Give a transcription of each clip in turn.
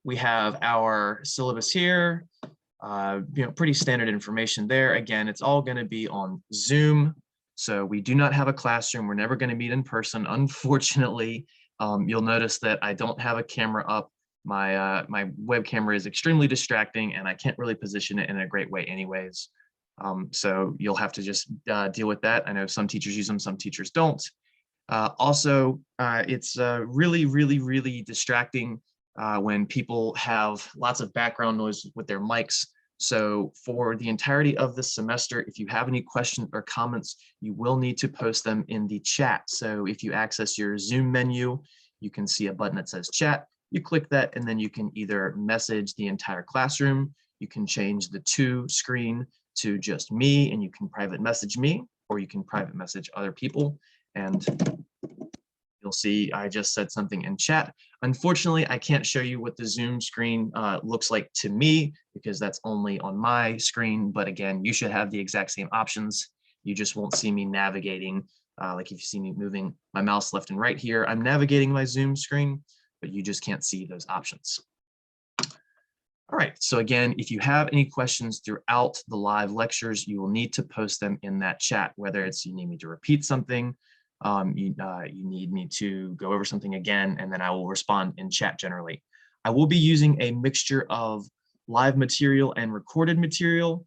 We have our syllabus here, pretty standard information there. Again, it's all going to be on Zoom. So we do not have a classroom. We're never going to meet in person, unfortunately. You'll notice that I don't have a camera up. My web camera is extremely distracting and I can't really position it in a great way anyways. So you'll have to just deal with that. I know some teachers use them, some teachers don't. Also, it's really distracting when people have lots of background noise with their mics. So for the entirety of this semester, if you have any questions or comments, you will need to post them in the chat. So if you access your Zoom menu, you can see a button that says chat. You click that and then you can either message the entire classroom. You can change the to screen to just me and you can private message me, or you can private message other people. And you'll see I just said something in chat. Unfortunately, I can't show you what the Zoom screen looks like to me because that's only on my screen. But again, you should have the exact same options. You just won't see me navigating. Like if you see me moving my mouse left and right here, I'm navigating my Zoom screen, but you just can't see those options. All right, so again, if you have any questions throughout the live lectures, you will need to post them in that chat, whether it's you need me to repeat something, you need me to go over something again, and then I will respond in chat generally. I will be using a mixture of live material and recorded material.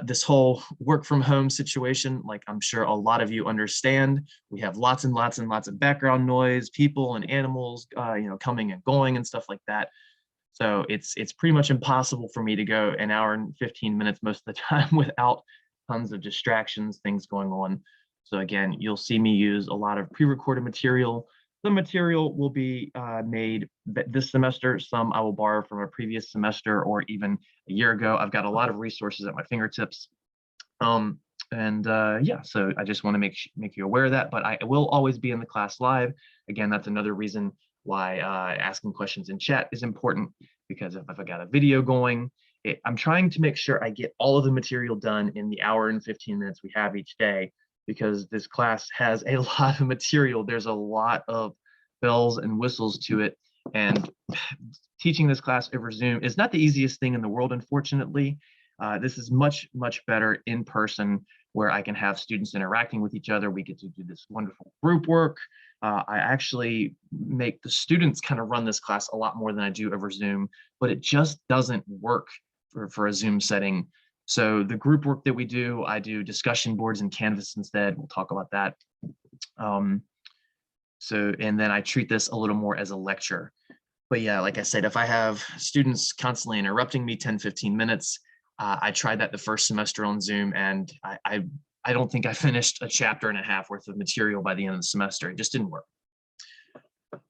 This whole work from home situation, like I'm sure a lot of you understand, we have lots and lots of background noise, people and animals, coming and going and stuff like that. So it's pretty much impossible for me to go an hour and 15 minutes most of the time without tons of distractions, things going on. So again, you'll see me use a lot of pre-recorded material. The material will be made this semester. Some I will borrow from a previous semester or even a year ago. I've got a lot of resources at my fingertips. Yeah, so I just want to make you aware of that, but I will always be in the class live. Again, that's another reason why asking questions in chat is important, because if I got a video going, I'm trying to make sure I get all of the material done in the hour and 15 minutes we have each day, because this class has a lot of material. There's a lot of bells and whistles to it, and teaching this class over Zoom is not the easiest thing in the world, unfortunately. This is much better in person, where I can have students interacting with each other. We get to do this wonderful group work. I actually make the students kind of run this class a lot more than I do over Zoom, but it just doesn't work for a Zoom setting. So the group work that we do, I do discussion boards and Canvas instead. We'll talk about that. And then I treat this a little more as a lecture. But yeah, like I said, if I have students constantly interrupting me 10, 15 minutes, I tried that the first semester on Zoom, and I don't think I finished a chapter and a half worth of material by the end of the semester. It just didn't work.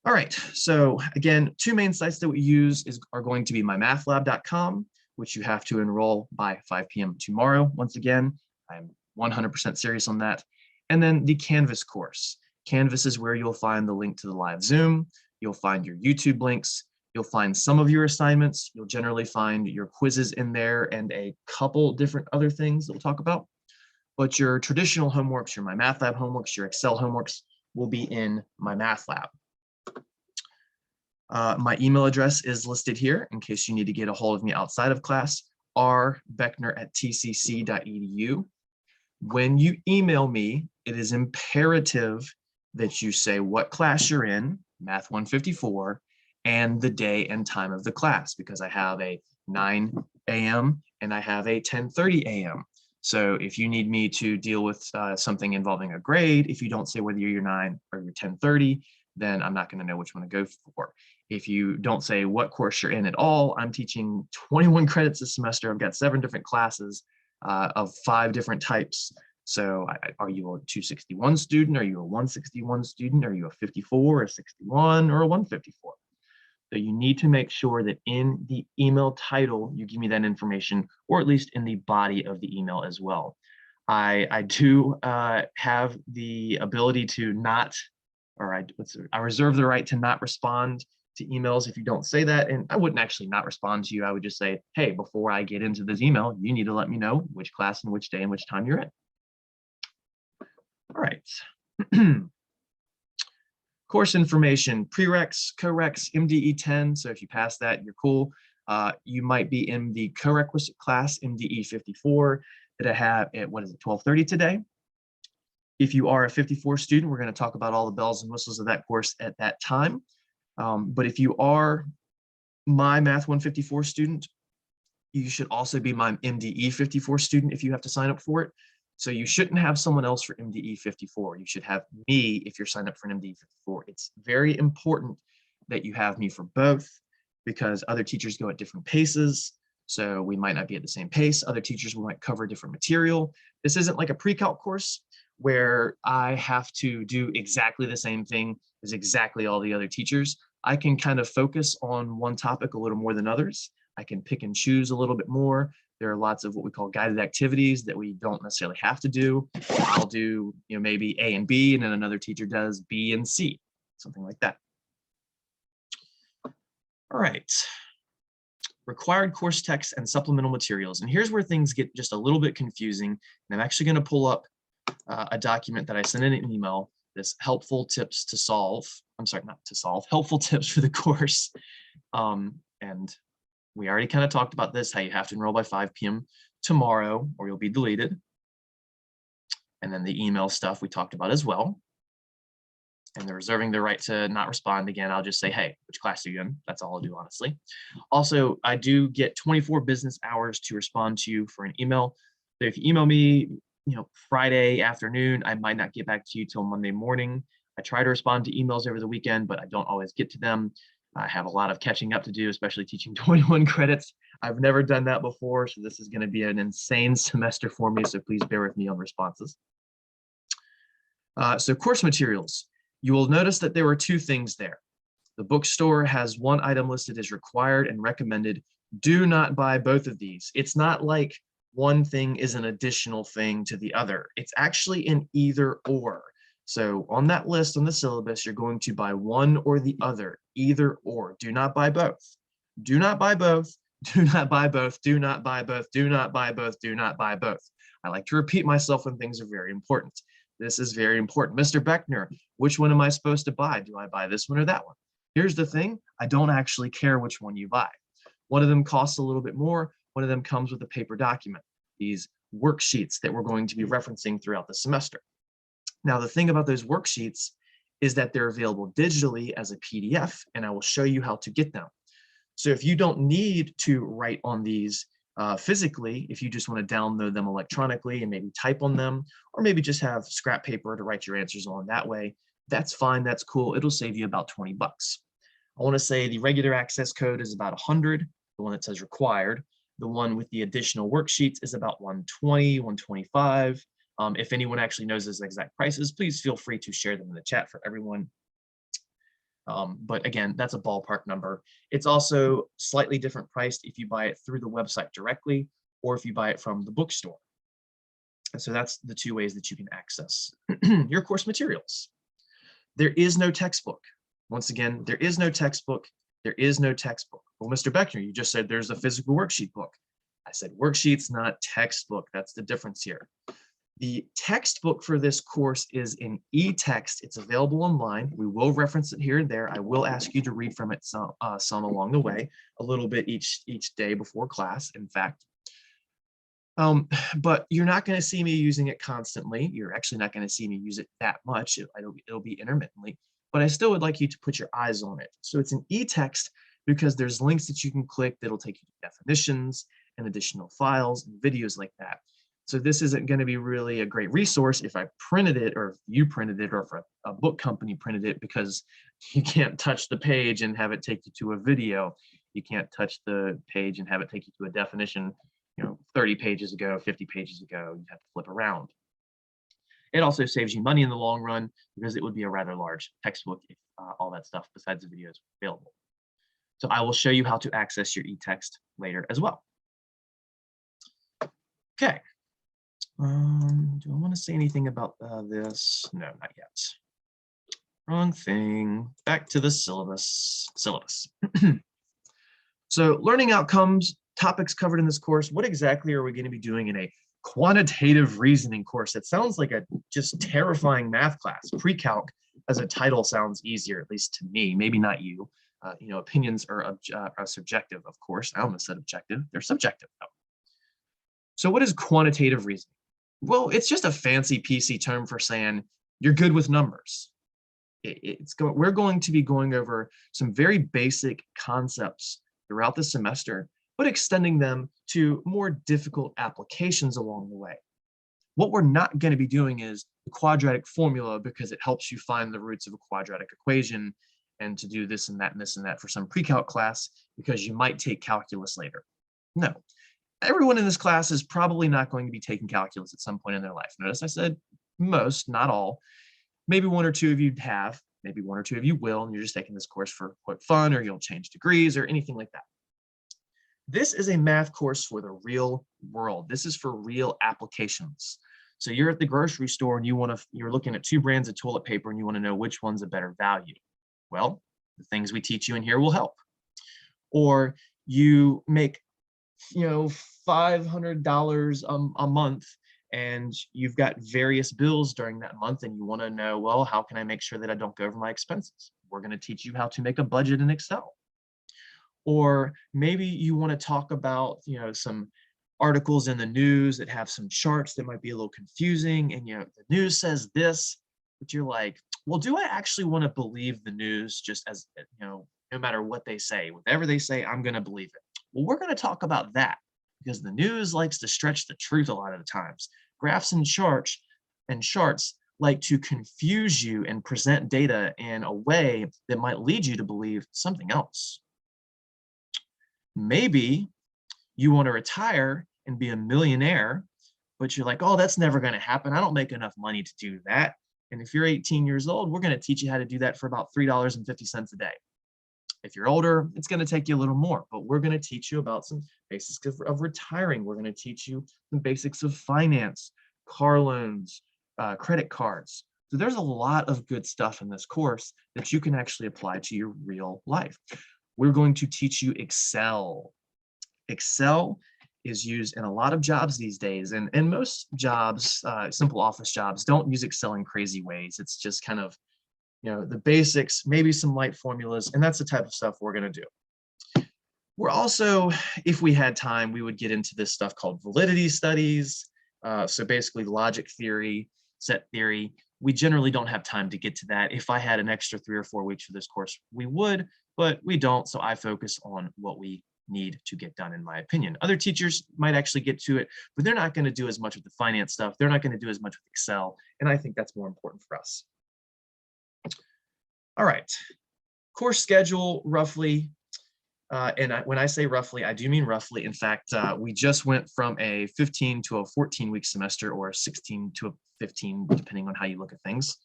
All right, so again, two main sites that we use are going to be mymathlab.com, which you have to enroll by 5 p.m. tomorrow. Once again, I'm 100% serious on that. And then the Canvas course. Canvas is where you'll find the link to the live Zoom. You'll find your YouTube links. You'll find some of your assignments. You'll generally find your quizzes in there and a couple different other things that we'll talk about. But your traditional homeworks, your MyMathLab homeworks, your Excel homeworks will be in MyMathLab. My email address is listed here in case you need to get a hold of me outside of class, rbeckner@tcc.edu. When you email me, it is imperative that you say what class you're in, Math 154, and the day and time of the class, because I have a 9 a.m. and I have a 10:30 a.m. So if you need me to deal with something involving a grade, if you don't say whether you're your 9 or your 10:30, then I'm not going to know which one to go for. If you don't say what course you're in at all, I'm teaching 21 credits this semester. I've got 7 different classes of 5 different types. So are you a 261 student? Are you a 161 student? Are you a 54, a 61, or a 154? So you need to make sure that in the email title, you give me that information, or at least in the body of the email as well. I do have the ability to not, or I reserve the right to not respond to emails if you don't say that. And I wouldn't actually not respond to you. I would just say, hey, before I get into this email, you need to let me know which class and which day and which time you're in. All right. Course information, prereqs, coreqs, MDE 10. So if you pass that, you're cool. You might be in the co-requisite class, MDE 54, that I have at, what is it, 12:30 today. If you are a 54 student, we're going to talk about all the bells and whistles of that course at that time. But if you are my Math 154 student, you should also be my MDE 54 student if you have to sign up for it. So you shouldn't have someone else for MDE 54. You should have me if you're signed up for an MDE 54. It's very important that you have me for both because other teachers go at different paces. So we might not be at the same pace. Other teachers might cover different material. This isn't like a pre-calc course where I have to do exactly the same thing as exactly all the other teachers. I can kind of focus on one topic a little more than others. I can pick and choose a little bit more. There are lots of what we call guided activities that we don't necessarily have to do. I'll do, maybe A and B, and then another teacher does B and C, something like that. All right. Required course text and supplemental materials. And here's where things get just a little bit confusing. And I'm actually going to pull up a document that I sent in an email, this helpful tips to solve. I'm sorry, not to solve, helpful tips for the course. And we already kind of talked about this, how you have to enroll by 5 p.m. tomorrow or you'll be deleted. And then the email stuff we talked about as well. And they're reserving the right to not respond again. I'll just say, hey, which class are you in? That's all I'll do, honestly. Also, I do get 24 business hours to respond to you for an email. So if you email me, Friday afternoon, I might not get back to you till Monday morning. I try to respond to emails over the weekend, but I don't always get to them. I have a lot of catching up to do, especially teaching 21 credits. I've never done that before, so this is going to be an insane semester for me, so please bear with me on responses. So course materials. You will notice that there were two things there. The bookstore has one item listed as required and recommended. Do not buy both of these. It's not like one thing is an additional thing to the other. It's actually an either or. So on that list on the syllabus, you're going to buy one or the other, either or. Do not buy both. Do not buy both. Do not buy both. Do not buy both. Do not buy both. Do not buy both. I like to repeat myself when things are very important. This is very important. Mr. Beckner, which one am I supposed to buy? Do I buy this one or that one? Here's the thing. I don't actually care which one you buy. One of them costs a little bit more. One of them comes with a paper document, these worksheets that we're going to be referencing throughout the semester. Now, the thing about those worksheets is that they're available digitally as a PDF, and I will show you how to get them. So if you don't need to write on these physically, if you just want to download them electronically and maybe type on them, or maybe just have scrap paper to write your answers on that way, that's fine, that's cool. It'll save you about 20 bucks. I want to say the regular access code is about 100, the one that says required. The one with the additional worksheets is about 120, 125. If anyone actually knows those exact prices, please feel free to share them in the chat for everyone. But again, that's a ballpark number. It's also slightly different priced if you buy it through the website directly or if you buy it from the bookstore. And so that's the two ways that you can access your course materials. There is no textbook. Once again, there is no textbook. There is no textbook. Well, Mr. Beckner, you just said there's a physical worksheet book. I said worksheets, not textbook. That's the difference here. The textbook for this course is in e-text. It's available online. We will reference it here and there. I will ask you to read from it some along the way, a little bit each day before class, in fact. But you're not going to see me using it constantly. You're actually not going to see me use it that much. It'll be intermittently, but I still would like you to put your eyes on it. So it's an e-text because there's links that you can click that'll take you to definitions and additional files and videos like that. So this isn't going to be really a great resource if I printed it or if you printed it or if a book company printed it, because you can't touch the page and have it take you to a video. You can't touch the page and have it take you to a definition, 30 pages ago, 50 pages ago. You have to flip around. It also saves you money in the long run because it would be a rather large textbook if all that stuff besides the videos were available. So I will show you how to access your e-text later as well. Okay. Do I want to say anything about this? No, not yet. Wrong thing. Back to the syllabus. So learning outcomes, topics covered in this course. What exactly are we going to be doing in a quantitative reasoning course? It sounds like a just terrifying math class. Pre-calc, as a title sounds easier, at least to me, maybe not you. Opinions are subjective, of course. I almost said objective. They're subjective, though. So what is quantitative reasoning? Well, it's just a fancy PC term for saying you're good with numbers. We're going to be going over some very basic concepts throughout the semester, but extending them to more difficult applications along the way. What we're not going to be doing is the quadratic formula because it helps you find the roots of a quadratic equation and to do this and that and this and that for some pre-calc class because you might take calculus later. No, everyone in this class is probably not going to be taking calculus at some point in their life. Notice I said most, not all. Maybe one or two of you have, maybe one or two of you will, and you're just taking this course for quote fun, or you'll change degrees or anything like that. This is a math course for the real world. This is for real applications. So you're at the grocery store and you're looking at two brands of toilet paper and you want to know which one's a better value. Well, the things we teach you in here will help. Or you make, $500 a month and you've got various bills during that month and you want to know, well, how can I make sure that I don't go over my expenses? We're going to teach you how to make a budget in Excel. Or maybe you want to talk about, some articles in the news that have some charts that might be a little confusing and, the news says this, but you're like, well, do I actually want to believe the news just as, no matter what they say, whatever they say, I'm going to believe it. Well, we're going to talk about that because the news likes to stretch the truth a lot of the times. Graphs and charts like to confuse you and present data in a way that might lead you to believe something else. Maybe you want to retire and be a millionaire, but you're like, oh, that's never going to happen. I don't make enough money to do that. And if you're 18 years old, we're going to teach you how to do that for about $3.50 a day. If you're older, it's going to take you a little more, but we're going to teach you about some basics of retiring. We're going to teach you some basics of finance, car loans, credit cards. So there's a lot of good stuff in this course that you can actually apply to your real life. We're going to teach you Excel. Excel is used in a lot of jobs these days, and most jobs, simple office jobs, don't use Excel in crazy ways. It's just kind of, the basics, maybe some light formulas, and that's the type of stuff we're going to do. We're also, if we had time, we would get into this stuff called validity studies. So basically logic theory, set theory. We generally don't have time to get to that. If I had an extra 3 or 4 weeks for this course, we would, but we don't. So I focus on what we need to get done, in my opinion. Other teachers might actually get to it, but they're not going to do as much with the finance stuff. They're not going to do as much with Excel. And I think that's more important for us. All right, course schedule roughly. When I say roughly, I do mean roughly. In fact, we just went from a 15 to a 14-week semester, or a 16 to a 15, depending on how you look at things,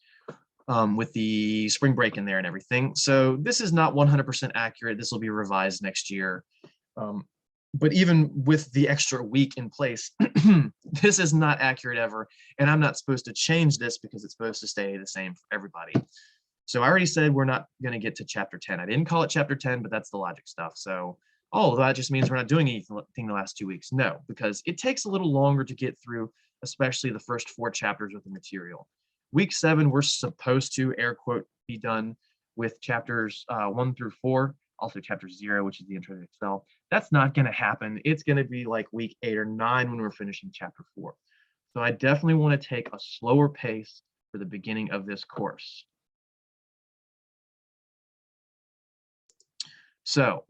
with the spring break in there and everything. So this is not 100% accurate. This will be revised next year. But even with the extra week in place, this is not accurate ever. And I'm not supposed to change this because it's supposed to stay the same for everybody. So I already said we're not going to get to chapter 10. I didn't call it chapter 10, but that's the logic stuff. So, oh, that just means we're not doing anything the last 2 weeks. No, because it takes a little longer to get through, especially the first 4 chapters of the material. Week 7, we're supposed to, air quote, be done with chapters 1 through 4, also chapter 0, which is the intro to Excel. That's not going to happen. It's going to be like week 8 or 9 when we're finishing chapter 4. So I definitely want to take a slower pace for the beginning of this course. So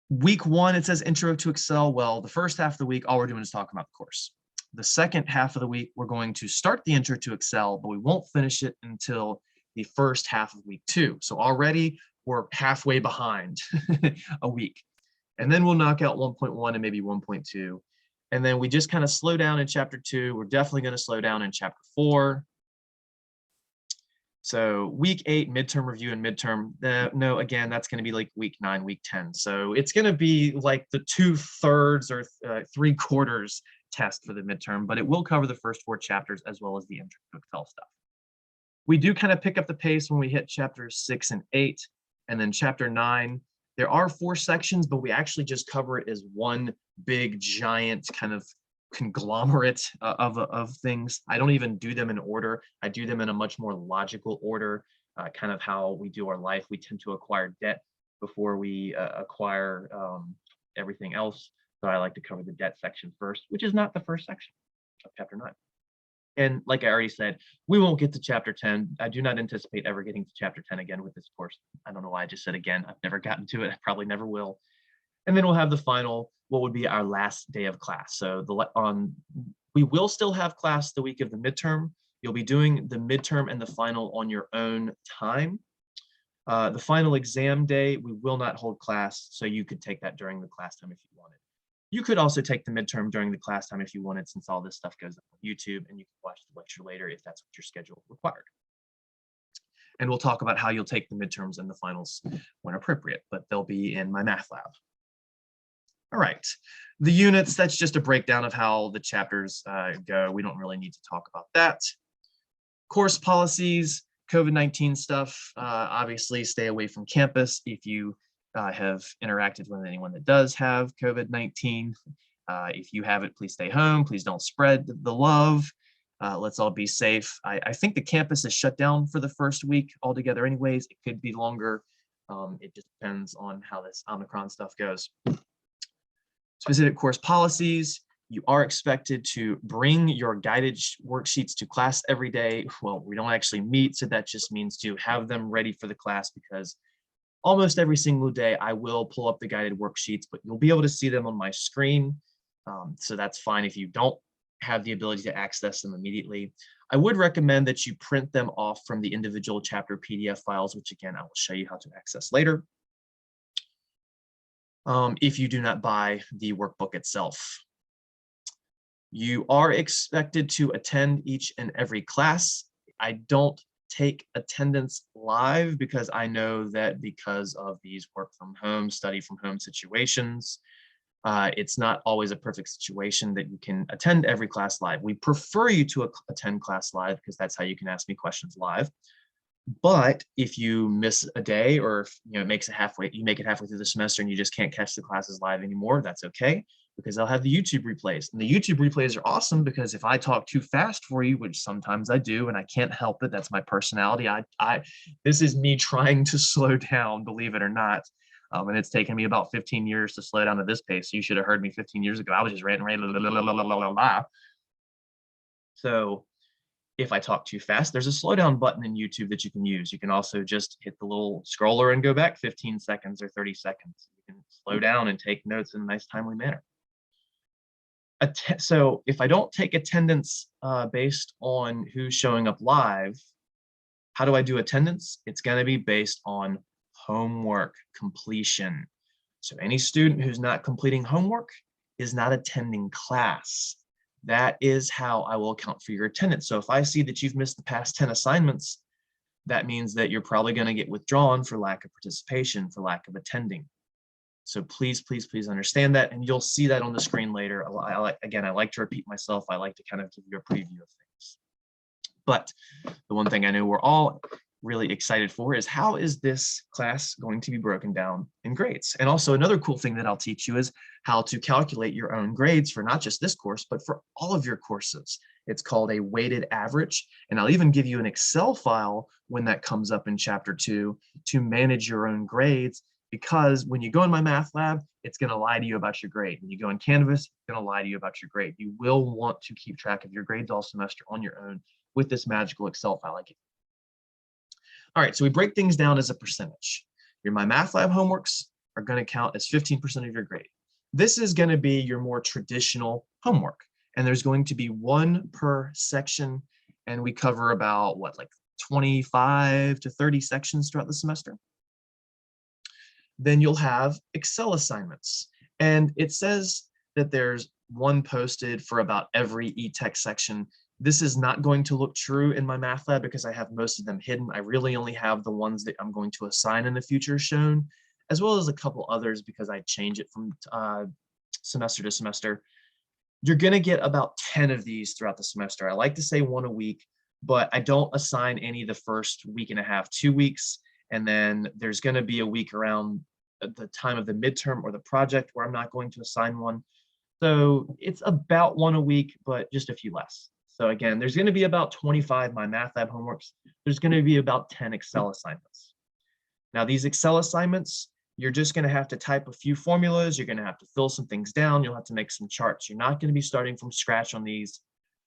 week 1, it says intro to Excel. Well, the first half of the week, all we're doing is talking about the course. The second half of the week, we're going to start the intro to Excel, but we won't finish it until the first half of week 2. So already we're halfway behind a week. And then we'll knock out 1.1 and maybe 1.2. And then we just kind of slow down in chapter 2. We're definitely going to slow down in chapter 4. So week 8, midterm review and midterm, no, again, that's going to be like week 9, week 10. So it's going to be like the 2/3 or 3/4 test for the midterm, but it will cover the first 4 chapters as well as the intro to Excel stuff. We do kind of pick up the pace when we hit chapters 6 and 8, and then chapter 9. There are 4 sections, but we actually just cover it as one big giant kind of conglomerate of things. I don't even do them in order. I do them in a much more logical order, kind of how we do our life. We tend to acquire debt before we acquire everything else. So I like to cover the debt section first, which is not the first section of chapter 9. And like I already said, we won't get to chapter 10. I do not anticipate ever getting to chapter 10 again with this course. I don't know why I just said again. I've never gotten to it. I probably never will. And then we'll have the final, what would be our last day of class. So we will still have class the week of the midterm. You'll be doing the midterm and the final on your own time. The final exam day, we will not hold class, so you could take that during the class time if you wanted. You could also take the midterm during the class time if you wanted, since all this stuff goes up on YouTube, and you can watch the lecture later if that's what your schedule required. And we'll talk about how you'll take the midterms and the finals when appropriate, but they'll be in MyMathLab. All right, the units, that's just a breakdown of how the chapters go. We don't really need to talk about that. Course policies, COVID-19 stuff, obviously stay away from campus if you have interacted with anyone that does have COVID-19. If you have it, please stay home. Please don't spread the love. Let's all be safe. I think the campus is shut down for the first week altogether anyways. It could be longer. It just depends on how this Omicron stuff goes. Specific course policies. You are expected to bring your guided worksheets to class every day. Well, we don't actually meet, so that just means to have them ready for the class, because almost every single day I will pull up the guided worksheets, but you'll be able to see them on my screen. So that's fine if you don't have the ability to access them immediately. I would recommend that you print them off from the individual chapter PDF files, which again, I will show you how to access later. If you do not buy the workbook itself. You are expected to attend each and every class. I don't take attendance live because I know that because of these work from home, study from home situations, it's not always a perfect situation that you can attend every class live. We prefer you to attend class live because that's how you can ask me questions live. But if you miss a day, or if you make it halfway through the semester and you just can't catch the classes live anymore, that's okay, because I'll have the YouTube replays. And the YouTube replays are awesome because if I talk too fast for you, which sometimes I do, and I can't help it, that's my personality. This is me trying to slow down, believe it or not. And it's taken me about 15 years to slow down at this pace. You should have heard me 15 years ago. I was just ranting. So if I talk too fast, there's a slowdown button in YouTube that you can use. You can also just hit the little scroller and go back 15 seconds or 30 seconds. You can slow down and take notes in a nice, timely manner. So if I don't take attendance based on who's showing up live, how do I do attendance? It's going to be based on homework completion. So any student who's not completing homework is not attending class. That is how I will account for your attendance. So if I see that you've missed the past 10 assignments, that means that you're probably going to get withdrawn for lack of participation, for lack of attending. So please, please, please understand that, and you'll see that on the screen later. Again, I like to repeat myself. I like to kind of give you a preview of things. But the one thing I know we're all really excited for is, how is this class going to be broken down in grades? And also another cool thing that I'll teach you is how to calculate your own grades for not just this course, but for all of your courses. It's called a weighted average. And I'll even give you an Excel file when that comes up in chapter 2 to manage your own grades, because when you go in MyMathLab, it's going to lie to you about your grade. When you go in Canvas, it's going to lie to you about your grade. You will want to keep track of your grades all semester on your own with this magical Excel file I give you. All right, so we break things down as a percentage. Your MyMathLab homeworks are going to count as 15% of your grade. This is going to be your more traditional homework, and there's going to be one per section, and we cover about, what, like 25 to 30 sections throughout the semester. Then you'll have Excel assignments, and it says that there's one posted for about every e-text section. This is not going to look true in MyMathLab because I have most of them hidden. I really only have the ones that I'm going to assign in the future shown, as well as a couple others because I change it from semester to semester. You're going to get about 10 of these throughout the semester. I like to say one a week, but I don't assign any the first week and a half, 2 weeks. And then there's going to be a week around the time of the midterm or the project where I'm not going to assign one. So it's about 1 a week, but just a few less. So again, there's going to be about 25 MyMathLab homeworks. There's going to be about 10 Excel assignments. Now, these Excel assignments, you're just going to have to type a few formulas. You're going to have to fill some things down. You'll have to make some charts. You're not going to be starting from scratch on these,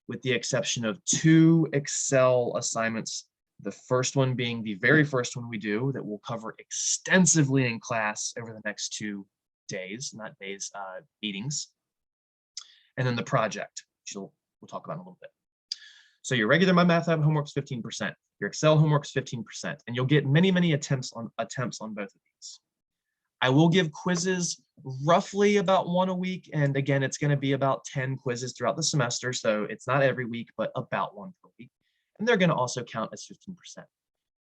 with the exception of 2 Excel assignments. The first one being the very first one we do that we'll cover extensively in class over the next 2 days, not days, meetings. And then the project, which we'll talk about in a little bit. So your regular MyMathLab homework's 15%, your Excel homework's 15%, and you'll get many, many attempts on both of these. I will give quizzes roughly about 1 a week, and again, it's going to be about 10 quizzes throughout the semester, so it's not every week, but about 1 per week, and they're going to also count as 15%.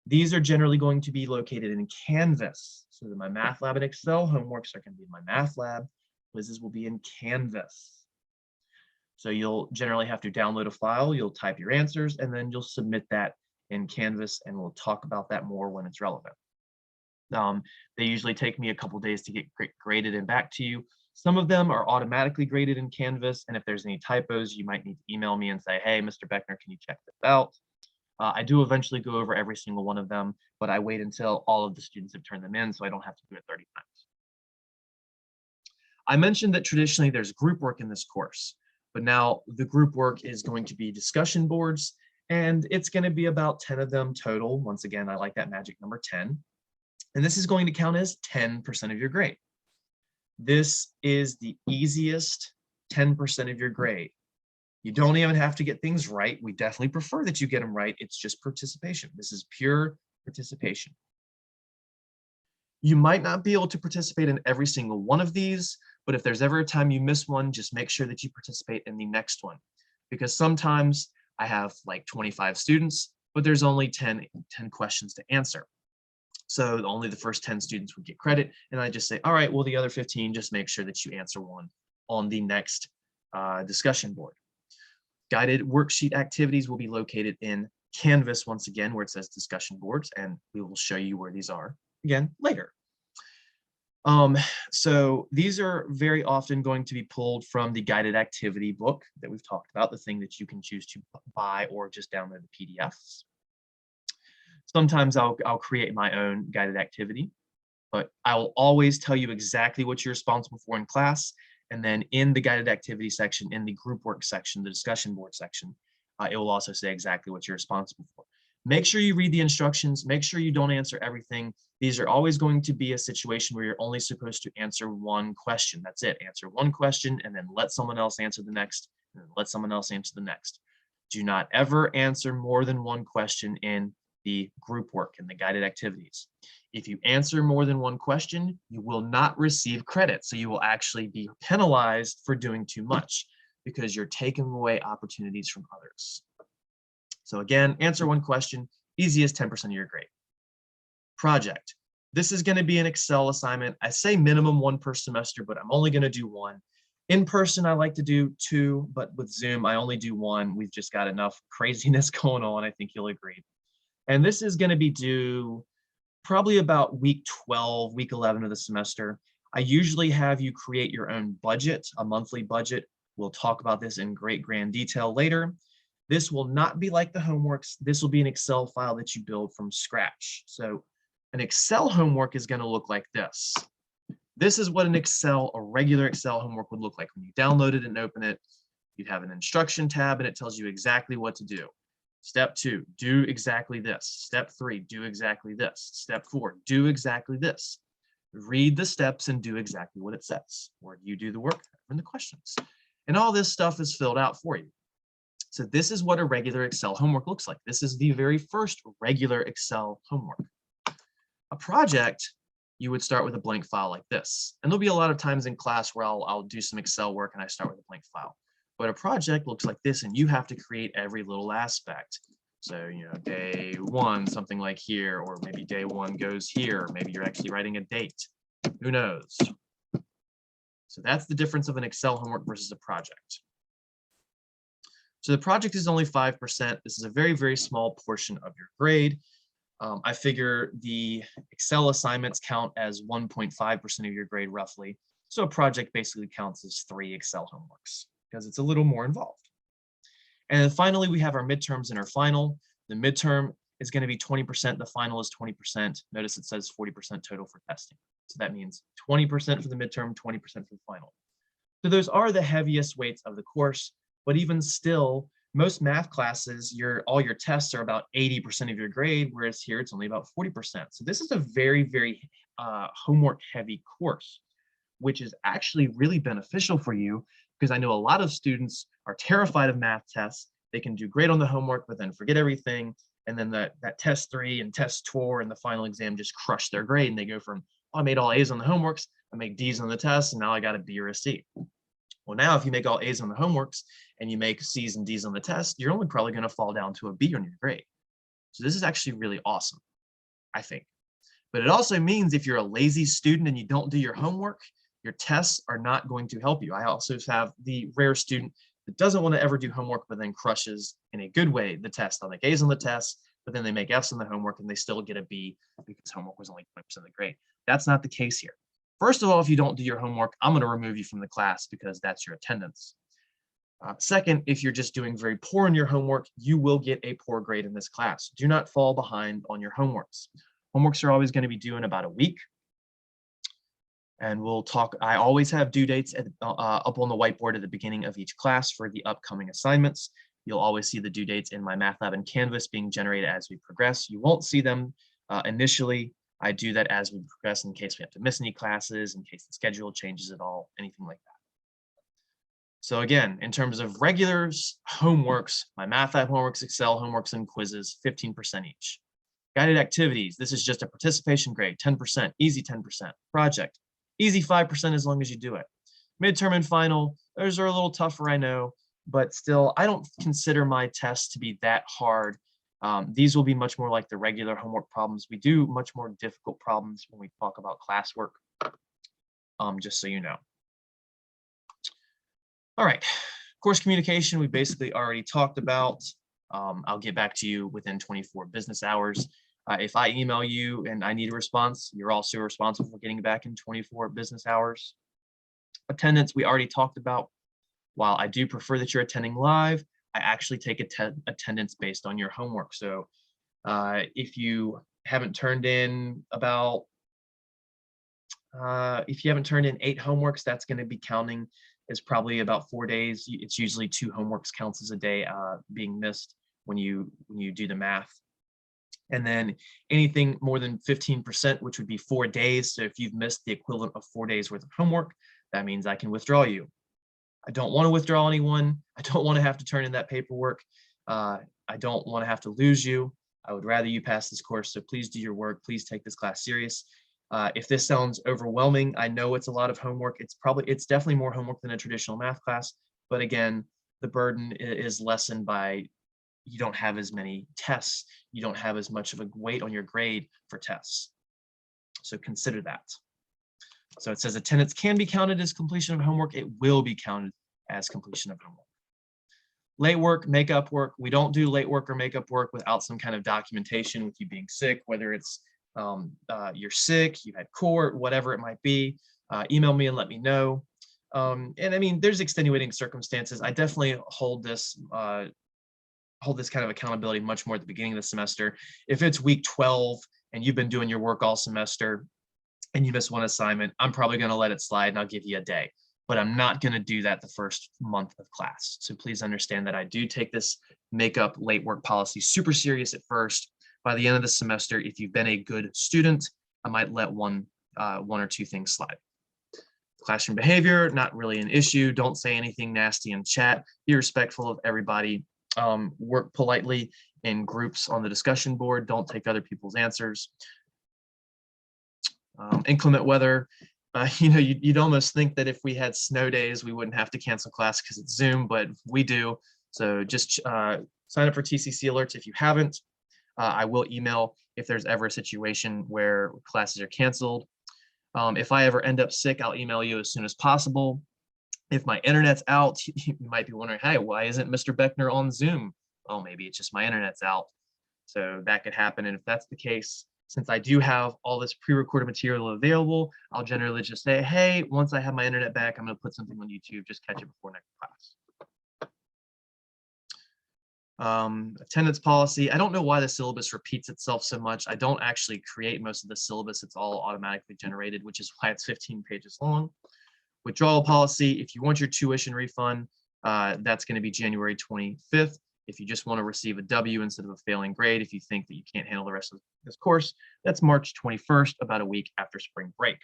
These are generally going to be located in Canvas, so the MyMathLab and Excel homeworks are going to be in MyMathLab, quizzes will be in Canvas. So you'll generally have to download a file, you'll type your answers, and then you'll submit that in Canvas, and we'll talk about that more when it's relevant. They usually take me a couple days to get graded and back to you. Some of them are automatically graded in Canvas, and if there's any typos, you might need to email me and say, hey, Mr. Beckner, can you check this out? I do eventually go over every single one of them, but I wait until all of the students have turned them in, so I don't have to do it 30 times. I mentioned that traditionally there's group work in this course. But now the group work is going to be discussion boards, and it's going to be about 10 of them total. Once again, I like that magic number 10. And this is going to count as 10% of your grade. This is the easiest 10% of your grade. You don't even have to get things right. We definitely prefer that you get them right. It's just participation. This is pure participation. You might not be able to participate in every single one of these, but if there's ever a time you miss one, just make sure that you participate in the next one. Because sometimes I have like 25 students, but there's only 10 questions to answer. So only the first 10 students would get credit. And I just say, all right, well, the other 15, just make sure that you answer one on the next discussion board. Guided worksheet activities will be located in Canvas once again, where it says discussion boards, and we will show you where these are again later. So these are very often going to be pulled from the guided activity book that we've talked about, the thing that you can choose to buy or just download the PDFs. Sometimes I'll create my own guided activity, but I will always tell you exactly what you're responsible for in class. And then in the guided activity section, in the group work section, the discussion board section, it will also say exactly what you're responsible for. Make sure you read the instructions. Make sure you don't answer everything. These are always going to be a situation where you're only supposed to answer one question. That's it. Answer one question and then let someone else answer the next, and then let someone else answer the next. Do not ever answer more than one question in the group work and the guided activities. If you answer more than one question, you will not receive credit. So you will actually be penalized for doing too much because you're taking away opportunities from others. So again, answer one question, easiest 10% of your grade. Project. This is going to be an Excel assignment. I say minimum 1 per semester, but I'm only going to do 1. In person, I like to do 2, but with Zoom, I only do 1. We've just got enough craziness going on. I think you'll agree. And this is going to be due probably about week 12, week 11 of the semester. I usually have you create your own budget, a monthly budget. We'll talk about this in great grand detail later. This will not be like the homeworks. This will be an Excel file that you build from scratch. So an Excel homework is going to look like this. This is what a regular Excel homework would look like. When you download it and open it, you'd have an instruction tab and it tells you exactly what to do. Step 2, do exactly this. Step 3, do exactly this. Step 4, do exactly this. Read the steps and do exactly what it says, or you do the work and the questions. And all this stuff is filled out for you. So this is what a regular Excel homework looks like. This is the very first regular Excel homework. A project, you would start with a blank file like this. And there'll be a lot of times in class where I'll do some Excel work and I start with a blank file. But a project looks like this, and you have to create every little aspect. So, you know, day 1, something like here, or maybe day 1 goes here. Maybe you're actually writing a date. Who knows? So that's the difference of an Excel homework versus a project. So the project is only 5%. This is a very, very small portion of your grade. I figure the Excel assignments count as 1.5% of your grade roughly. So a project basically counts as 3 Excel homeworks because it's a little more involved. And then finally, we have our midterms and our final. The midterm is going to be 20%. The final is 20%. Notice it says 40% total for testing. So that means 20% for the midterm, 20% for the final. So those are the heaviest weights of the course, but even still, most math classes, all your tests are about 80% of your grade, whereas here it's only about 40%. So this is a very, very homework heavy course, which is actually really beneficial for you because I know a lot of students are terrified of math tests. They can do great on the homework, but then forget everything. And then that test 3 and test 4 and the final exam just crush their grade. And they go from, oh, I made all A's on the homeworks, I make D's on the tests, and now I got a B or a C. Well, now if you make all A's on the homeworks and you make C's and D's on the test, you're only probably going to fall down to a B on your grade. So this is actually really awesome, I think. But it also means if you're a lazy student and you don't do your homework, your tests are not going to help you. I also have the rare student that doesn't want to ever do homework, but then crushes in a good way the test. They'll make A's on the test, but then they make F's on the homework and they still get a B because homework was only 20% of the grade. That's not the case here. First of all, if you don't do your homework, I'm going to remove you from the class because that's your attendance. Second, if you're just doing very poor in your homework, you will get a poor grade in this class. Do not fall behind on your homeworks. Homeworks are always going to be due in about a week. And we'll talk, I always have due dates up on the whiteboard at the beginning of each class for the upcoming assignments. You'll always see the due dates in Mymathlab and Canvas being generated as we progress. You won't see them initially. I do that as we progress in case we have to miss any classes, in case the schedule changes at all, anything like that. So again, in terms of regulars, homeworks, Mymathlab homeworks, Excel homeworks, and quizzes, 15% each. Guided activities, this is just a participation grade, 10%, easy 10%. Project, easy 5% as long as you do it. Midterm and final, those are a little tougher, I know, but still, I don't consider my tests to be that hard. These will be much more like the regular homework problems. We do much more difficult problems when we talk about classwork, just so you know. All right, course communication, we basically already talked about. I'll get back to you within 24 business hours. If I email you and I need a response, you're also responsible for getting back in 24 business hours. Attendance, we already talked about. While I do prefer that you're attending live, I actually take attendance based on your homework. So if you haven't turned in if you haven't turned in 8 homeworks, that's going to be counting as probably about 4 days. It's usually 2 homeworks counts as a day being missed when you do the math. And then anything more than 15%, which would be 4 days. So if you've missed the equivalent of 4 days worth of homework, that means I can withdraw you. I don't want to withdraw anyone. I don't want to have to turn in that paperwork. I don't want to have to lose you. I would rather you pass this course. So please do your work. Please take this class serious. If this sounds overwhelming, I know it's a lot of homework. It's definitely more homework than a traditional math class. But again, the burden is lessened by you don't have as many tests. You don't have as much of a weight on your grade for tests. So consider that. So it says attendance can be counted as completion of homework. It will be counted as completion of homework. Late work, makeup work. We don't do late work or makeup work without some kind of documentation with you being sick, whether it's you're sick, you had court, whatever it might be. Email me and let me know. And I mean, there's extenuating circumstances. I definitely hold this kind of accountability much more at the beginning of the semester. If it's week 12 and you've been doing your work all semester and you miss one assignment, I'm probably going to let it slide and I'll give you a day. But I'm not going to do that the first month of class. So please understand that I do take this makeup late work policy super serious at first. By the end of the semester, if you've been a good student, I might let one or two things slide. Classroom behavior, not really an issue. Don't say anything nasty in chat. Be respectful of everybody. Work politely in groups on the discussion board. Don't take other people's answers. Inclement weather. You'd almost think that if we had snow days, we wouldn't have to cancel class because it's Zoom, but we do. So just sign up for TCC alerts if you haven't. I will email if there's ever a situation where classes are canceled. If I ever end up sick, I'll email you as soon as possible. If my internet's out, you might be wondering, hey, why isn't Mr. Beckner on Zoom? Oh, maybe it's just my internet's out. So that could happen. And if that's the case, Since I do have all this pre-recorded material available, I'll generally just say, hey, once I have my internet back, I'm going to put something on YouTube, just catch it before next class. Attendance policy. I don't know why the syllabus repeats itself so much. I don't actually create most of the syllabus. It's all automatically generated, which is why it's 15 pages long. Withdrawal policy. If you want your tuition refund, that's going to be January 25th. If you just want to receive a W instead of a failing grade, if you think that you can't handle the rest of this course, that's March 21st, about a week after spring break.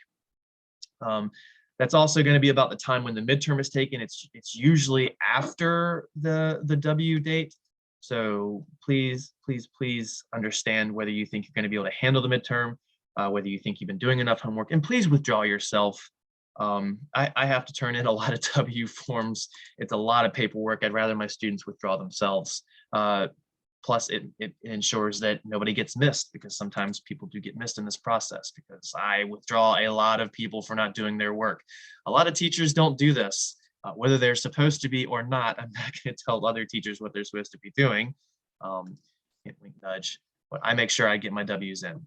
That's also going to be about the time when the midterm is taken. It's usually after the W date. So please understand whether you think you're going to be able to handle the midterm, whether you think you've been doing enough homework, and please withdraw yourself. I have to turn in a lot of W forms. It's a lot of paperwork. I'd rather my students withdraw themselves. Plus, it ensures that nobody gets missed, because sometimes people do get missed in this process because I withdraw a lot of people for not doing their work. A lot of teachers don't do this. Whether they're supposed to be or not, I'm not going to tell other teachers what they're supposed to be doing. Hint, wink, nudge, but I make sure I get my W's in.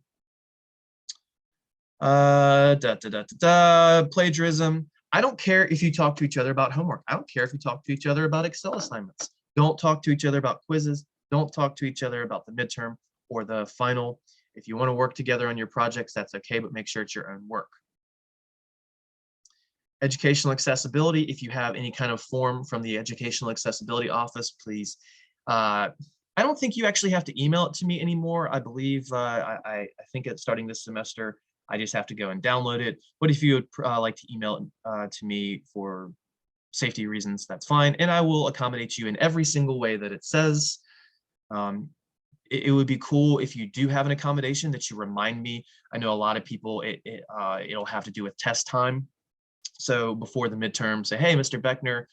Plagiarism. I don't care if you talk to each other about homework. I don't care if you talk to each other about Excel assignments. Don't talk to each other about quizzes. Don't talk to each other about the midterm or the final. If you want to work together on your projects, that's okay, but make sure it's your own work. Educational accessibility. If you have any kind of form from the Educational Accessibility Office, please. I don't think you actually have to email it to me anymore. I believe, I think it's starting this semester, I just have to go and download it. But if you would like to email it to me for safety reasons, that's fine. And I will accommodate you in every single way that it says. It would be cool if you do have an accommodation that you remind me. I know a lot of people, it'll have to do with test time. So before the midterm, say, hey, Mr. Beckner,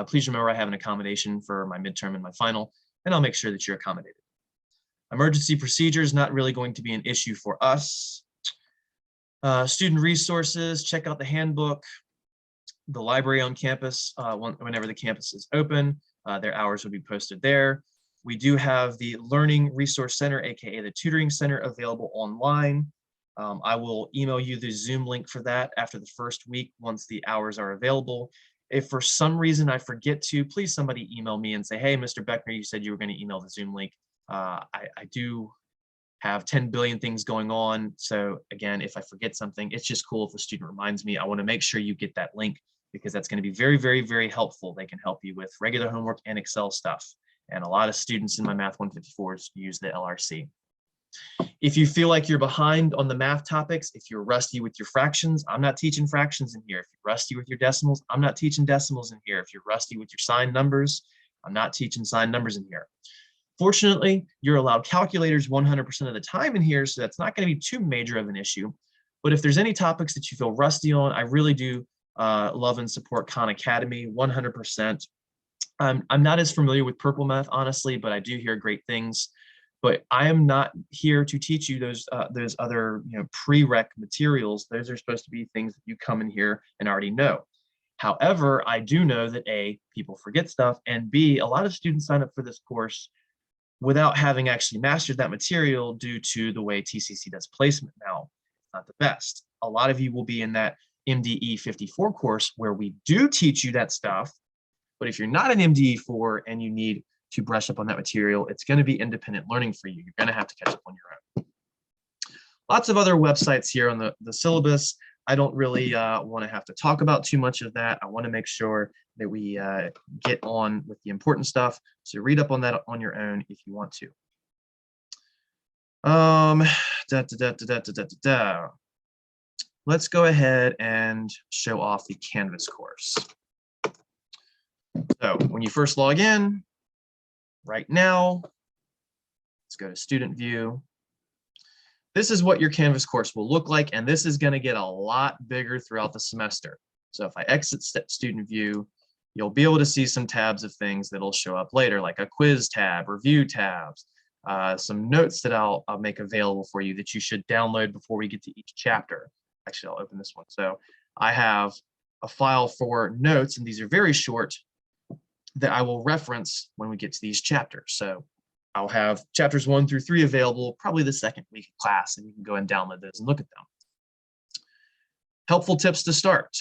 please remember I have an accommodation for my midterm and my final, and I'll make sure that you're accommodated. Emergency procedures, not really going to be an issue for us. Student resources, check out the handbook, the library on campus, whenever the campus is open, their hours will be posted there. We do have the Learning Resource Center, aka the Tutoring Center, available online. I will email you the Zoom link for that after the first week once the hours are available. If for some reason I forget to, please somebody email me and say, hey, Mr. Beckner, you said you were going to email the Zoom link. I do have 10 billion things going on. So again, if I forget something, it's just cool if a student reminds me. I want to make sure you get that link because that's going to be very, very, very helpful. They can help you with regular homework and Excel stuff. And a lot of students in my Math 154s use the LRC. If you feel like you're behind on the math topics, if you're rusty with your fractions, I'm not teaching fractions in here. If you're rusty with your decimals, I'm not teaching decimals in here. If you're rusty with your sign numbers, I'm not teaching sign numbers in here. Fortunately, you're allowed calculators 100% of the time in here, so that's not going to be too major of an issue. But if there's any topics that you feel rusty on, I really do love and support Khan Academy 100%. I'm not as familiar with Purple Math, honestly, but I do hear great things. But I am not here to teach you those other prereq materials. Those are supposed to be things that you come in here and already know. However, I do know that A, people forget stuff, and B, a lot of students sign up for this course without having actually mastered that material due to the way TCC does placement now. It's not the best. A lot of you will be in that MDE 54 course where we do teach you that stuff. But if you're not an MDE 4 and you need to brush up on that material, it's going to be independent learning for you. You're going to have to catch up on your own. Lots of other websites here on the syllabus. I don't really want to have to talk about too much of that. I want to make sure that we get on with the important stuff. So read up on that on your own if you want to. Let's go ahead and show off the Canvas course. So when you first log in, right now, let's go to student view. This is what your Canvas course will look like, and this is going to get a lot bigger throughout the semester. So if I exit student view, you'll be able to see some tabs of things that'll show up later, like a quiz tab, review tabs, some notes that I'll make available for you that you should download before we get to each chapter. Actually, I'll open this one. So I have a file for notes, and these are very short, that I will reference when we get to these chapters. So I'll have chapters 1 through 3 available probably the second week of class, and you can go and download those and look at them. Helpful tips to start.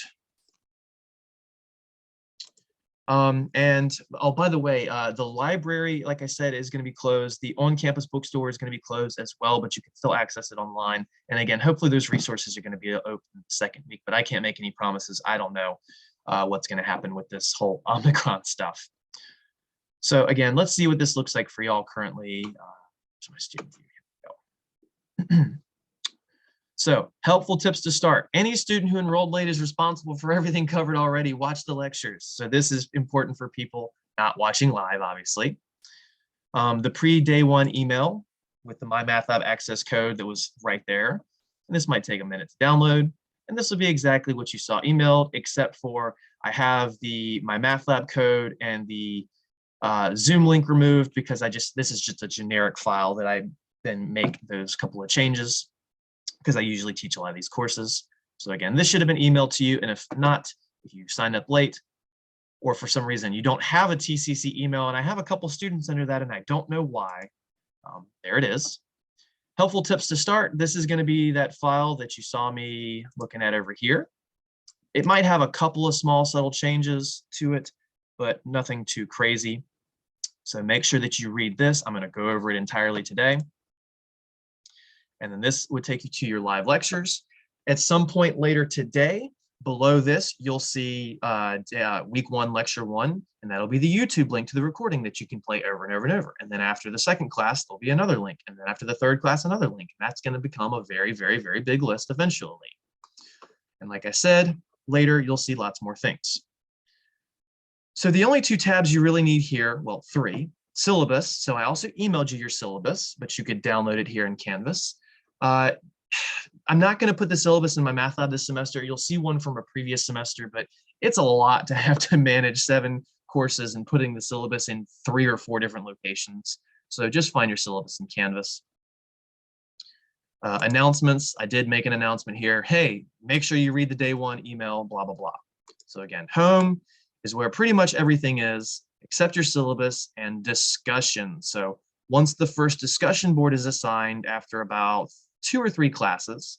And oh, by the way, the library, like I said, is going to be closed. The on-campus bookstore is going to be closed as well, but you can still access it online. And again, hopefully those resources are going to be open the second week, but I can't make any promises. I don't know what's going to happen with this whole Omicron stuff. So again, let's see what this looks like for y'all currently. Here's my student view. Here we go. So helpful tips to start. Any student who enrolled late is responsible for everything covered already. Watch the lectures. So this is important for people not watching live, obviously. The pre-day one email with the Mymathlab access code that was right there. And this might take a minute to download. And this will be exactly what you saw emailed, except for I have the Mymathlab code and the Zoom link removed because this is just a generic file that I then make those couple of changes, because I usually teach a lot of these courses. So again, this should have been emailed to you. And if not, if you signed up late, or for some reason you don't have a TCC email, and I have a couple students under that and I don't know why, there it is. Helpful tips to start. This is going to be that file that you saw me looking at over here. It might have a couple of small subtle changes to it, but nothing too crazy. So make sure that you read this. I'm going to go over it entirely today. And then this would take you to your live lectures. At some point later today, below this, you'll see week 1, lecture 1, and that'll be the YouTube link to the recording that you can play over and over and over. And then after the second class, there'll be another link. And then after the third class, another link. And that's going to become a very, very, very big list eventually. And like I said, later, you'll see lots more things. So the only 2 tabs you really need here, well, 3, syllabus. So I also emailed you your syllabus, but you could download it here in Canvas. I'm not going to put the syllabus in Mymathlab this semester. You'll see one from a previous semester, but it's a lot to have to manage 7 courses and putting the syllabus in 3 or 4 different locations. So just find your syllabus in Canvas. Announcements. I did make an announcement here. Hey, make sure you read the day 1 email, blah, blah, blah. So again, home is where pretty much everything is, except your syllabus and discussion. So once the first discussion board is assigned after about 2 or 3 classes,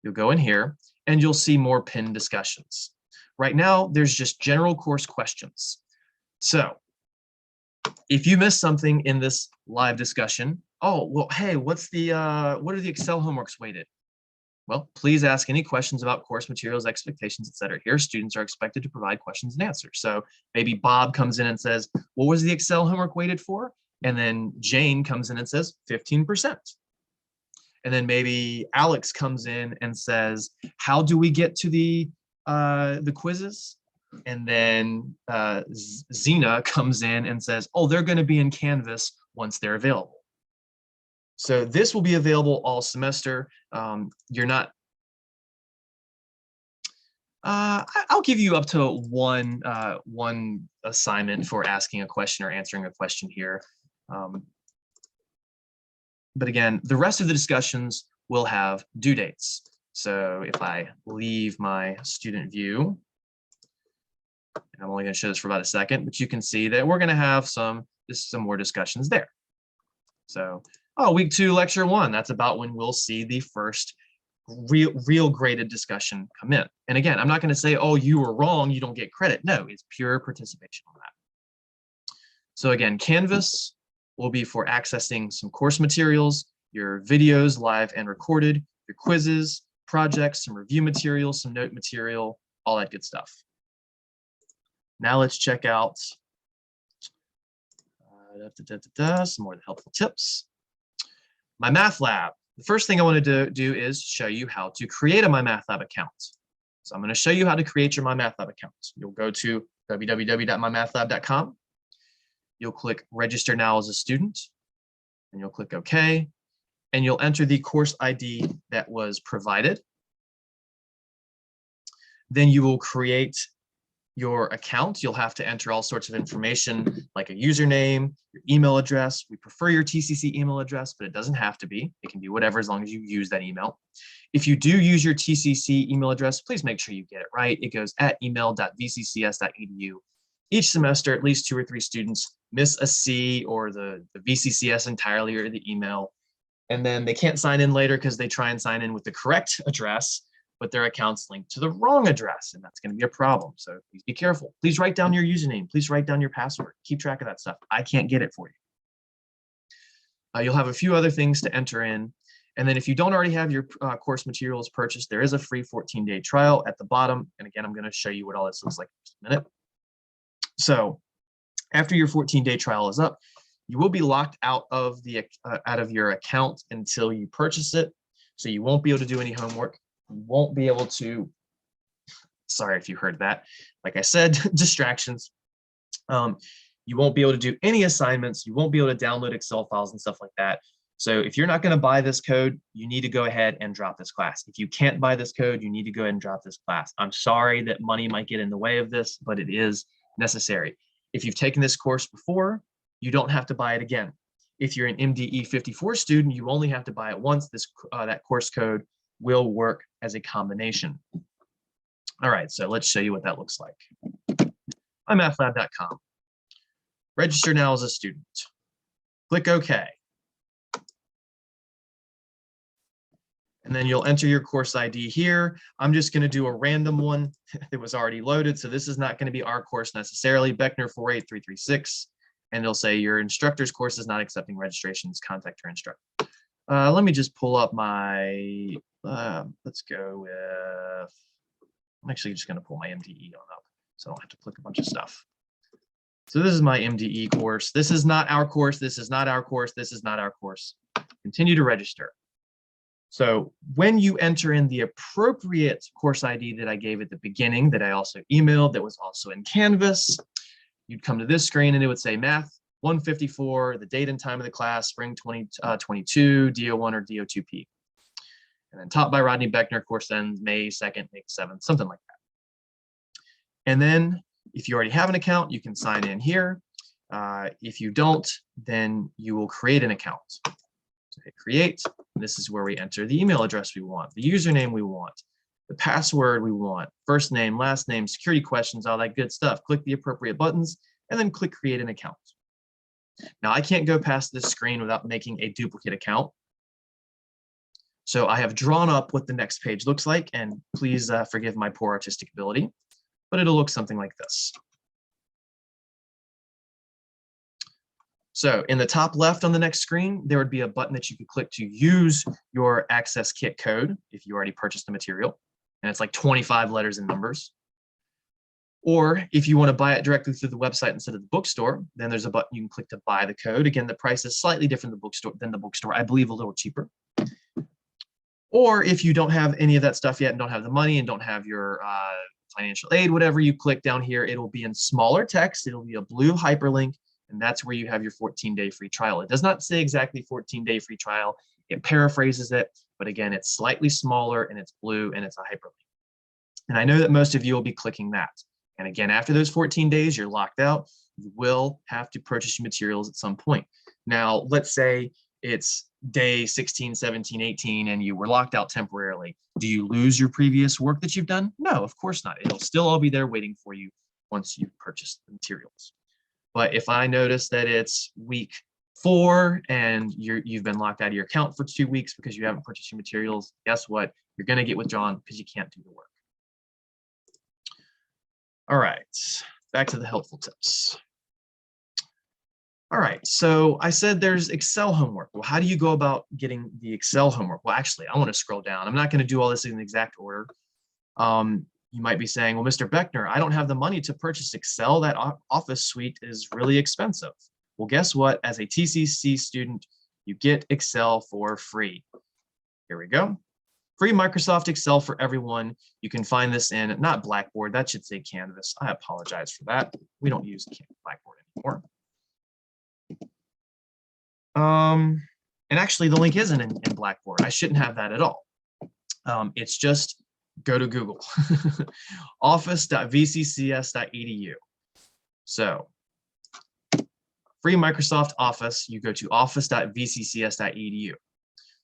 you'll go in here and you'll see more pinned discussions. Right now, there's just general course questions. So if you missed something in this live discussion, oh, well, hey, what are the Excel homeworks weighted? Well, please ask any questions about course materials, expectations, etc. Here, students are expected to provide questions and answers. So maybe Bob comes in and says, what was the Excel homework weighted for? And then Jane comes in and says 15%. And then maybe Alex comes in and says, how do we get to the quizzes? And then Zena comes in and says, oh, they're going to be in Canvas once they're available. So this will be available all semester. You're not, I'll give you up to one assignment for asking a question or answering a question here. But again, the rest of the discussions will have due dates. So if I leave my student view, and I'm only going to show this for about a second, but you can see that we're going to have some more discussions there. So, oh, week 2, lecture 1, that's about when we'll see the first real graded discussion come in. And again, I'm not going to say, oh, you were wrong, you don't get credit. No, it's pure participation on that. So again, Canvas will be for accessing some course materials, your videos live and recorded, your quizzes, projects, some review materials, some note material, all that good stuff. Now let's check out some more helpful tips. Mymathlab. The first thing I want to do is show you how to create a Mymathlab account. So I'm going to show you how to create your Mymathlab account. You'll go to www.mymathlab.com. You'll click Register Now as a Student, and you'll click OK, and you'll enter the course ID that was provided. Then you will create your account. You'll have to enter all sorts of information like a username, your email address. We prefer your TCC email address, but it doesn't have to be. It can be whatever as long as you use that email. If you do use your TCC email address, please make sure you get it right. It goes at email.vccs.edu. Each semester, at least 2 or 3 students miss a C or the VCCS entirely or the email. And then they can't sign in later because they try and sign in with the correct address, but their account's linked to the wrong address, and that's going to be a problem. So please be careful. Please write down your username. Please write down your password. Keep track of that stuff. I can't get it for you. You'll have a few other things to enter in. And then if you don't already have your course materials purchased, there is a free 14-day trial at the bottom. And again, I'm going to show you what all this looks like in just a minute. So after your 14-day trial is up, you will be locked out of your account until you purchase it. So you won't be able to do any homework. You won't be able to, sorry if you heard that. Like I said, distractions. You won't be able to do any assignments. You won't be able to download Excel files and stuff like that. So if you're not going to buy this code, you need to go ahead and drop this class. If you can't buy this code, you need to go ahead and drop this class. I'm sorry that money might get in the way of this, but it is necessary. If you've taken this course before, you don't have to buy it again. If you're an MDE 54 student, you only have to buy it once. That course code will work as a combination. All right, so let's show you what that looks like. Mymathlab.com. Register now as a student. Click OK. And then you'll enter your course ID here. I'm just going to do a random one that was already loaded. So this is not going to be our course necessarily, Beckner 48336. And it'll say your instructor's course is not accepting registrations. Contact your instructor. Let me just pull up my, let's go with, I'm actually just going to pull my MDE on up so I don't have to click a bunch of stuff. So this is my MDE course. This is not our course. This is not our course. This is not our course. Continue to register. So when you enter in the appropriate course ID that I gave at the beginning, that I also emailed, that was also in Canvas, you'd come to this screen and it would say Math 154, the date and time of the class, spring 2022, DO1 or DO2P. And then taught by Rodney Beckner, course ends May 2nd, May 7th, something like that. And then if you already have an account, you can sign in here. If you don't, then you will create an account. So hit create. This is where we enter the email address we want, the username we want, the password we want, first name, last name, security questions, all that good stuff. Click the appropriate buttons and then click create an account. Now I can't go past this screen without making a duplicate account. So I have drawn up what the next page looks like, and please forgive my poor artistic ability, but it'll look something like this. So in the top left on the next screen, there would be a button that you could click to use your Access Kit code if you already purchased the material. And it's like 25 letters and numbers. Or if you want to buy it directly through the website instead of the bookstore, then there's a button you can click to buy the code. Again, the price is slightly different than the bookstore, I believe a little cheaper. Or if you don't have any of that stuff yet and don't have the money and don't have your financial aid, whatever, you click down here, it'll be in smaller text. It'll be a blue hyperlink. And that's where you have your 14-day free trial. It does not say exactly 14-day free trial. It paraphrases it, but again, it's slightly smaller and it's blue and it's a hyperlink. And I know that most of you will be clicking that. And again, after those 14 days, you're locked out. You will have to purchase your materials at some point. Now, let's say it's day 16, 17, 18, and you were locked out temporarily. Do you lose your previous work that you've done? No, of course not. It'll still all be there waiting for you once you've purchased the materials. But if I notice that it's week 4 and you've been locked out of your account for 2 weeks because you haven't purchased your materials, guess what? You're going to get withdrawn because you can't do the work. All right, back to the helpful tips. All right, so I said there's Excel homework. Well, how do you go about getting the Excel homework? Well, actually, I want to scroll down. I'm not going to do all this in the exact order. You might be saying, well, Mr. Beckner, I don't have the money to purchase Excel. That Office suite is really expensive. Well, guess what? As a TCC student, you get Excel for free. Here we go. Free Microsoft Excel for everyone. You can find this in, not Blackboard, that should say Canvas. I apologize for that. We don't use Blackboard anymore. And actually, the link isn't in Blackboard. I shouldn't have that at all. It's just go to Google, office.vccs.edu. So free Microsoft Office, you go to office.vccs.edu.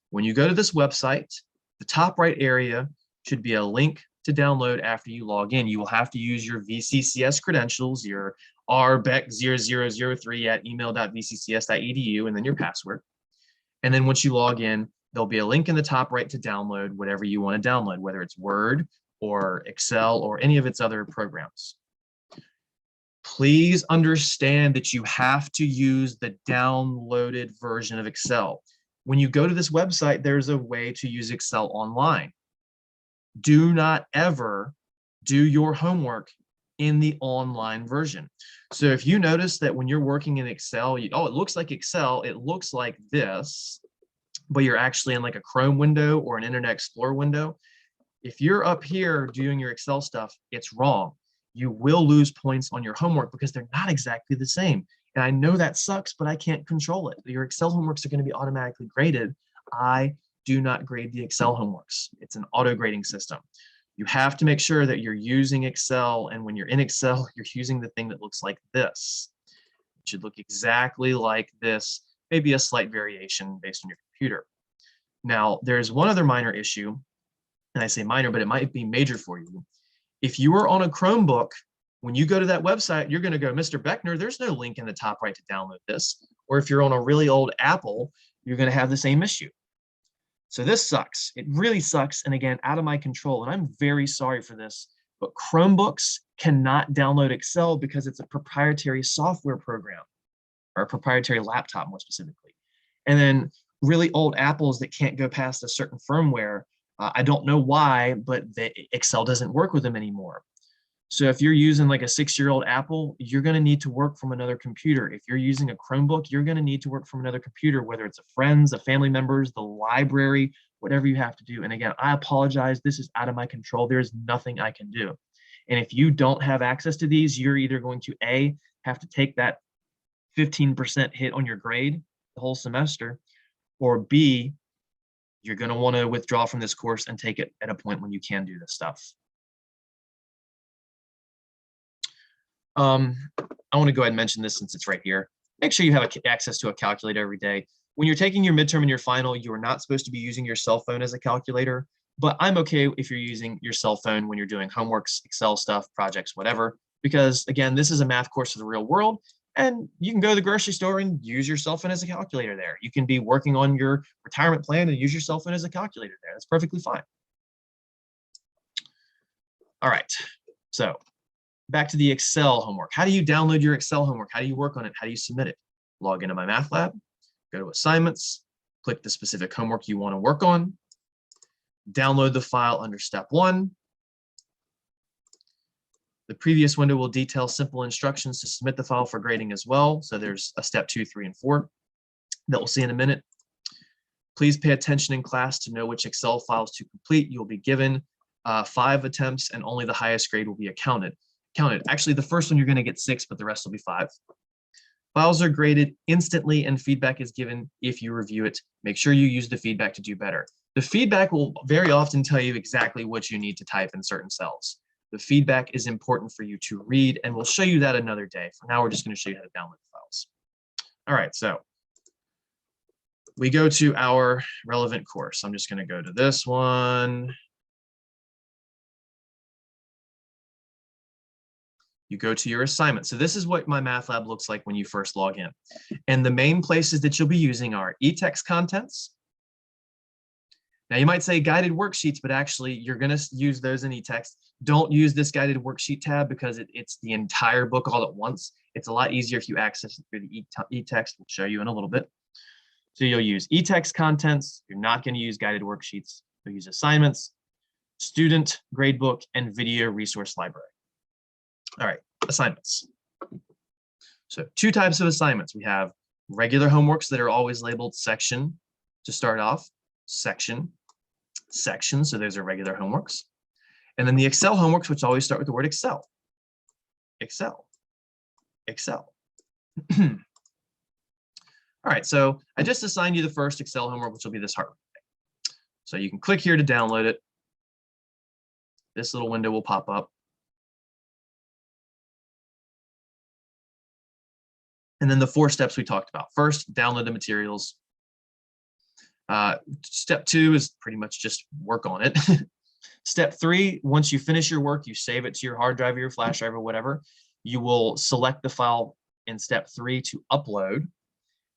When you go to this website, the top right area should be a link to download after you log in. You will have to use your VCCS credentials, your rbeck003@email.vccs.edu, and then your password. And then once you log in, there'll be a link in the top right to download whatever you want to download, whether it's Word or Excel or any of its other programs. Please understand that you have to use the downloaded version of Excel. When you go to this website, there's a way to use Excel online. Do not ever do your homework in the online version. So if you notice that when you're working in Excel, it looks like Excel, it looks like this, but you're actually in like a Chrome window or an Internet Explorer window. If you're up here doing your Excel stuff, it's wrong. You will lose points on your homework because they're not exactly the same. And I know that sucks, but I can't control it. Your Excel homeworks are going to be automatically graded. I do not grade the Excel homeworks. It's an auto grading system. You have to make sure that you're using Excel, and when you're in Excel, you're using the thing that looks like this. It should look exactly like this, maybe a slight variation based on your computer. Now, there's one other minor issue, and I say minor, but it might be major for you. If you are on a Chromebook, when you go to that website, you're going to go, Mr. Beckner, there's no link in the top right to download this. Or if you're on a really old Apple, you're going to have the same issue. So this sucks. It really sucks. And again, out of my control. And I'm very sorry for this, but Chromebooks cannot download Excel because it's a proprietary software program, or a proprietary laptop more specifically. And then really old Apples that can't go past a certain firmware, I don't know why, but Excel doesn't work with them anymore. So if you're using like a 6-year-old Apple, you're going to need to work from another computer. If you're using a Chromebook, you're going to need to work from another computer, whether it's a friend's, a family member's, the library, whatever you have to do. And again, I apologize. This is out of my control. There's nothing I can do. And if you don't have access to these, you're either going to A, have to take that 15% hit on your grade the whole semester, or B, you're going to want to withdraw from this course and take it at a point when you can do this stuff. I want to go ahead and mention this since it's right here. Make sure you have access to a calculator every day. When you're taking your midterm and your final, you are not supposed to be using your cell phone as a calculator, but I'm okay if you're using your cell phone when you're doing homeworks, Excel stuff, projects, whatever, because again, this is a math course for the real world, and you can go to the grocery store and use your cell phone as a calculator there. You can be working on your retirement plan and use your cell phone as a calculator there. That's perfectly fine. All right, so back to the Excel homework. How do you download your Excel homework? How do you work on it? How do you submit it? Log into Mymathlab, go to assignments, click the specific homework you want to work on, download the file under step 1. The previous window will detail simple instructions to submit the file for grading as well. So there's a step 2, 3, and 4 that we'll see in a minute. Please pay attention in class to know which Excel files to complete. You'll be given 5 attempts, and only the highest grade will be counted. Actually, the first one you're going to get 6, but the rest will be 5. Files are graded instantly, and feedback is given if you review it. Make sure you use the feedback to do better. The feedback will very often tell you exactly what you need to type in certain cells. The feedback is important for you to read, and we'll show you that another day. For now, we're just going to show you how to download the files. All right, so we go to our relevant course. I'm just going to go to this one. You go to your assignment. So this is what Mymathlab looks like when you first log in. And the main places that you'll be using are e-text contents. Now you might say guided worksheets, but actually you're going to use those in e-text. Don't use this guided worksheet tab because it's the entire book all at once. It's a lot easier if you access it through the e-text. We'll show you in a little bit. So you'll use e-text contents. You're not going to use guided worksheets. You'll use assignments, student gradebook, and video resource library. All right, assignments. So 2 types of assignments. We have regular homeworks that are always labeled section to start off, section. So those are regular homeworks. And then the Excel homeworks, which always start with the word Excel. Excel. All right, so I just assigned you the first Excel homework, which will be this hard one. So you can click here to download it. This little window will pop up. And then the 4 steps we talked about. First, download the materials. Step 2 is pretty much just work on it. Step 3, once you finish your work, you save it to your hard drive or your flash drive or whatever, you will select the file in step 3 to upload.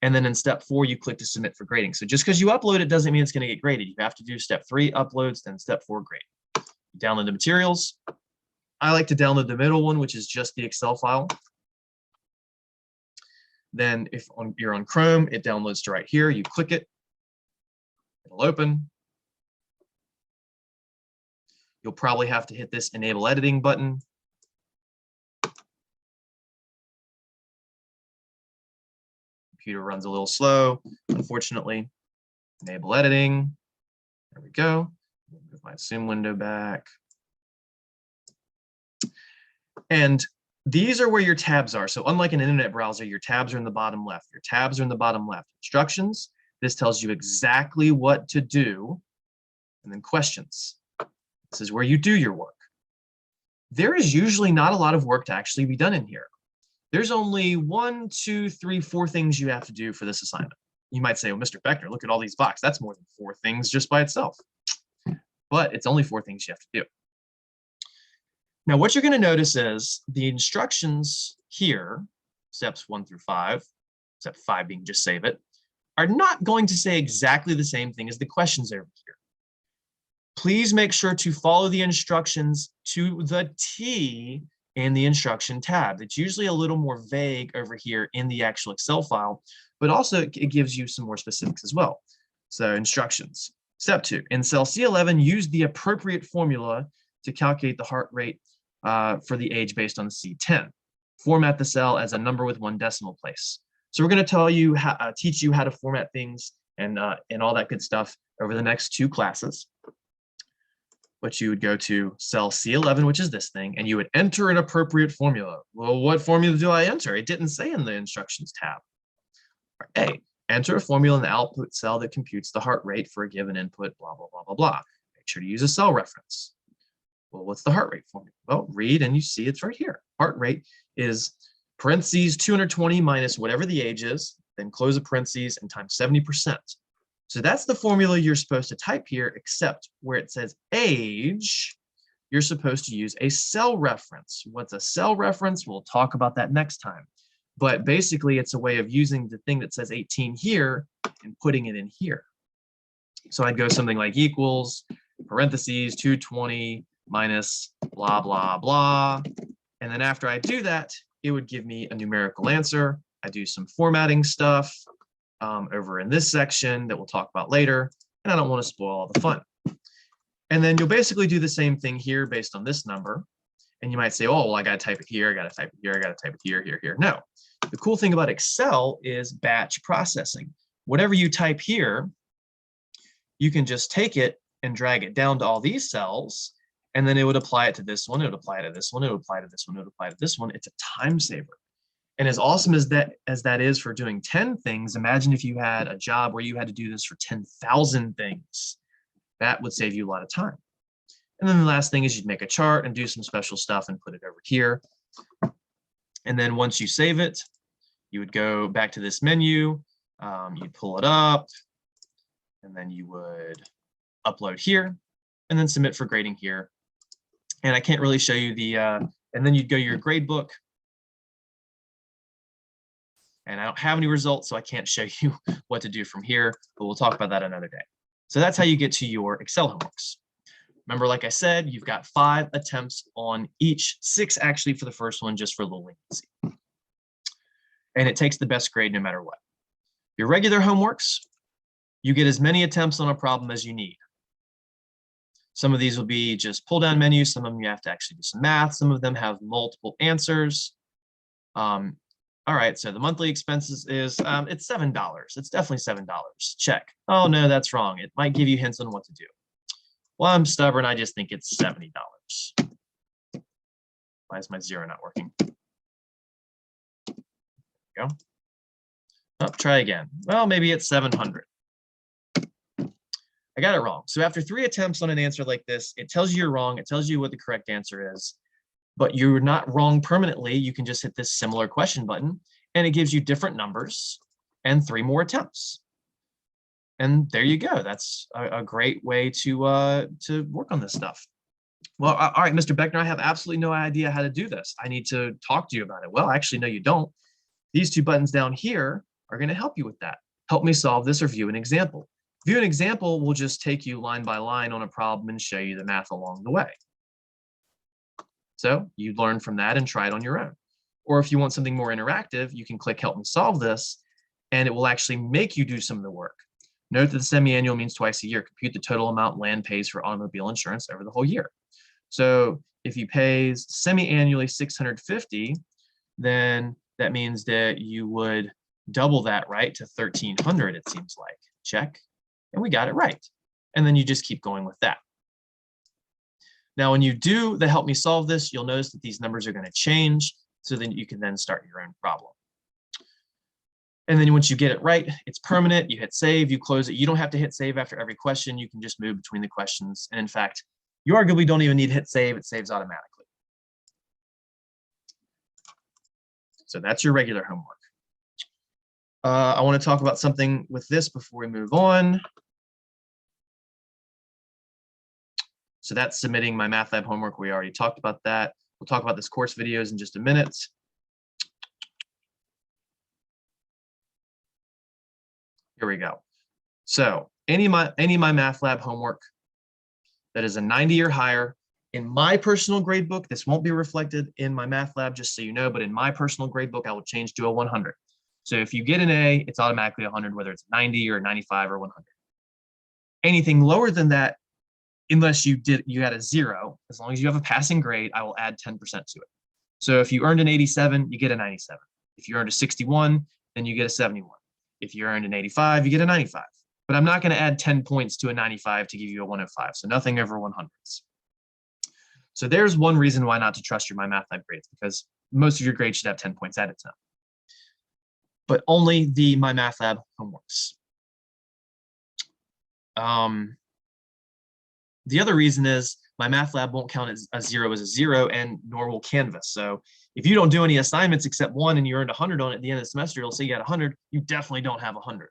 And then in step 4, you click to submit for grading. So just because you upload it doesn't mean it's going to get graded. You have to do step 3, uploads, then step 4, grade. Download the materials. I like to download the middle one, which is just the Excel file. Then if you're on Chrome, it downloads to right here. You click it. It'll open. You'll probably have to hit this enable editing button. Computer runs a little slow, unfortunately. Enable editing. There we go. Move my Zoom window back. And these are where your tabs are. So unlike an internet browser, your tabs are in the bottom left. Your tabs are in the bottom left. Instructions, this tells you exactly what to do. And then questions. This is where you do your work. There is usually not a lot of work to actually be done in here. There's only 1, 2, 3, 4 things you have to do for this assignment. You might say, well, Mr. Beckner, look at all these boxes. That's more than 4 things just by itself. But it's only 4 things you have to do. Now, what you're going to notice is the instructions here, steps 1 through 5, step 5 being just save it, are not going to say exactly the same thing as the questions over here. Please make sure to follow the instructions to the T in the instruction tab. It's usually a little more vague over here in the actual Excel file, but also it gives you some more specifics as well. So instructions. Step 2, in cell C11, use the appropriate formula to calculate the heart rate for the age based on C10. Format the cell as a number with 1 decimal place. So we're going to tell you teach you how to format things and all that good stuff over the next 2 classes. But you would go to cell C11, which is this thing, and you would enter an appropriate formula. Well, what formula do I enter? It didn't say in the instructions tab. A, enter a formula in the output cell that computes the heart rate for a given input, blah, blah, blah, blah, blah. Make sure to use a cell reference. Well, what's the heart rate formula? Well, read and you see it's right here. Heart rate is parentheses 220 minus whatever the age is, then close a parentheses and times 70%. So that's the formula you're supposed to type here, except where it says age, you're supposed to use a cell reference. What's a cell reference? We'll talk about that next time. But basically, it's a way of using the thing that says 18 here and putting it in here. So I'd go something like equals, parentheses, 220 minus blah, blah, blah. And then after I do that, it would give me a numerical answer. I do some formatting stuff over in this section that we'll talk about later, and I don't want to spoil all the fun. And then you'll basically do the same thing here based on this number. And you might say, oh, well, I got to type it here, I got to type it here, I got to type it here, here, here. No, the cool thing about Excel is batch processing. Whatever you type here, you can just take it and drag it down to all these cells, and then it would apply it to this one, it would apply to this one, it would apply to this one, it would apply to this one. It's a time saver. And as awesome as that is for doing 10 things, imagine if you had a job where you had to do this for 10,000 things. That would save you a lot of time. And then the last thing is you'd make a chart and do some special stuff and put it over here. And then once you save it, you would go back to this menu, you'd pull it up, and then you would upload here, and then submit for grading here. And I can't really show you the, and then you'd go to your grade book. And I don't have any results, so I can't show you what to do from here, but we'll talk about that another day. So that's how you get to your Excel homeworks. Remember, like I said, you've got 5 attempts on each, 6 actually for the first one, just for a little leniency. And it takes the best grade no matter what. Your regular homeworks, you get as many attempts on a problem as you need. Some of these will be just pull down menus. Some of them you have to actually do some math. Some of them have multiple answers. All right, so the monthly expenses is, it's $7. It's definitely $7. Check. Oh, no, that's wrong. It might give you hints on what to do. Well, I'm stubborn. I just think it's $70. Why is my 0 not working? There we go. Oh, try again. Well, maybe it's 700. I got it wrong. So after 3 attempts on an answer like this, it tells you you're wrong. It tells you what the correct answer is. But you're not wrong permanently. You can just hit this similar question button, and it gives you different numbers and 3 more attempts. And there you go. That's a great way to work on this stuff. Well, all right, Mr. Beckner, I have absolutely no idea how to do this. I need to talk to you about it. Well, actually, no, you don't. These two buttons down here are going to help you with that. Help me solve this or view an example. View an example will just take you line by line on a problem and show you the math along the way. So you learn from that and try it on your own. Or if you want something more interactive, you can click Help Me Solve This, and it will actually make you do some of the work. Note that the semi-annual means twice a year. Compute the total amount land pays for automobile insurance over the whole year. So if you pay semi-annually $650, then that means that you would double that, right, to $1,300, it seems like. Check. And we got it right. And then you just keep going with that. Now, when you do the Help Me Solve This, you'll notice that these numbers are going to change, so then you can then start your own problem. And then once you get it right, it's permanent. You hit save, you close it. You don't have to hit save after every question. You can just move between the questions. And in fact, you arguably don't even need to hit save. It saves automatically. So that's your regular homework. I want to talk about something with this before we move on. So that's submitting MyMathLab homework. We already talked about that. We'll talk about this course videos in just a minute. Here we go. So any MyMathLab homework that is a 90 or higher, in my personal gradebook, this won't be reflected in MyMathLab, just so you know, but in my personal gradebook, I will change to a 100. So if you get an A, it's automatically 100, whether it's 90 or 95 or 100. Anything lower than that, unless you had a 0, as long as you have a passing grade, I will add 10% to it. So if you earned an 87, you get a 97. If you earned a 61, then you get a 71. If you earned an 85, you get a 95. But I'm not going to add 10 points to a 95 to give you a 105, so nothing over 100s. So there's one reason why not to trust your MyMathLab grades, because most of your grades should have 10 points added to them. But only the MyMathLab homeworks. The other reason is MyMathLab won't count as a 0 as a 0, and nor will Canvas. So if you don't do any assignments except one and you earned 100 on it at the end of the semester, it'll say you got 100. You definitely don't have 100.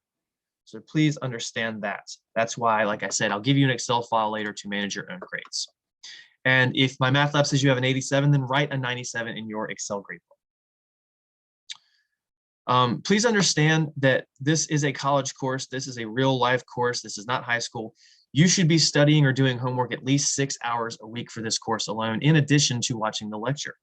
So please understand that. That's why, like I said, I'll give you an Excel file later to manage your own grades. And if MyMathLab says you have an 87, then write a 97 in your Excel gradebook. Please understand that this is a college course. This is a real life course. This is not high school. You should be studying or doing homework at least 6 hours a week for this course alone, in addition to watching the lecture.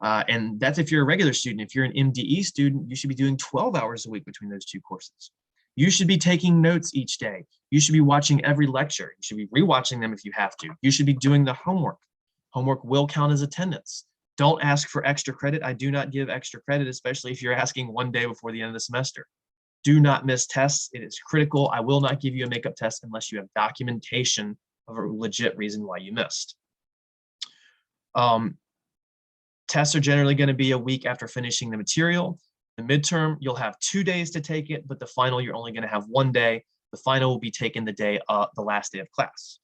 And that's if you're a regular student. If you're an MDE student, you should be doing 12 hours a week between those two courses. You should be taking notes each day. You should be watching every lecture. You should be rewatching them if you have to. You should be doing the homework. Homework will count as attendance. Don't ask for extra credit. I do not give extra credit, especially if you're asking one day before the end of the semester. Do not miss tests. It is critical. I will not give you a makeup test unless you have documentation of a legit reason why you missed. Tests are generally going to be a week after finishing the material. The midterm, you'll have 2 days to take it, but the final, you're only going to have 1 day. The final will be taken the last day of class.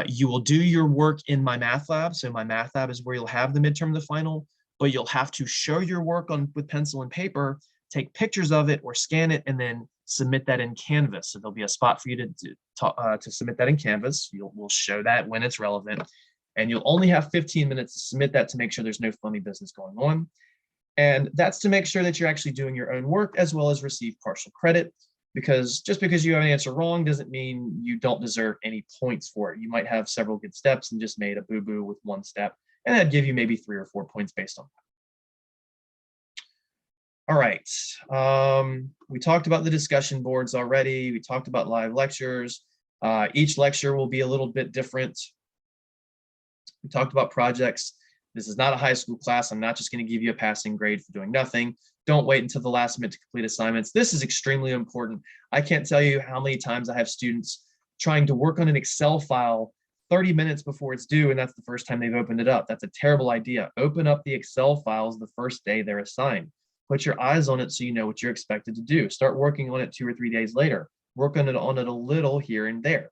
You will do your work in MyMathLab. So MyMathLab is where you'll have the midterm, the final, but you'll have to show your work with pencil and paper, take pictures of it or scan it, and then submit that in Canvas. So there'll be a spot for you to submit that in Canvas. We'll show that when it's relevant. And you'll only have 15 minutes to submit that to make sure there's no phony business going on. And that's to make sure that you're actually doing your own work as well as receive partial credit, because just because you have an answer wrong doesn't mean you don't deserve any points for it. You might have several good steps and just made a boo-boo with one step, and that'd give you maybe 3 or 4 points based on that. All right, we talked about the discussion boards already. We talked about live lectures. Each lecture will be a little bit different. We talked about projects. This is not a high school class. I'm not just going to give you a passing grade for doing nothing. Don't wait until the last minute to complete assignments. This is extremely important. I can't tell you how many times I have students trying to work on an Excel file 30 minutes before it's due, and that's the first time they've opened it up. That's a terrible idea. Open up the Excel files the first day they're assigned. Put your eyes on it so you know what you're expected to do. Start working on it 2 or 3 days later. Work on it a little here and there.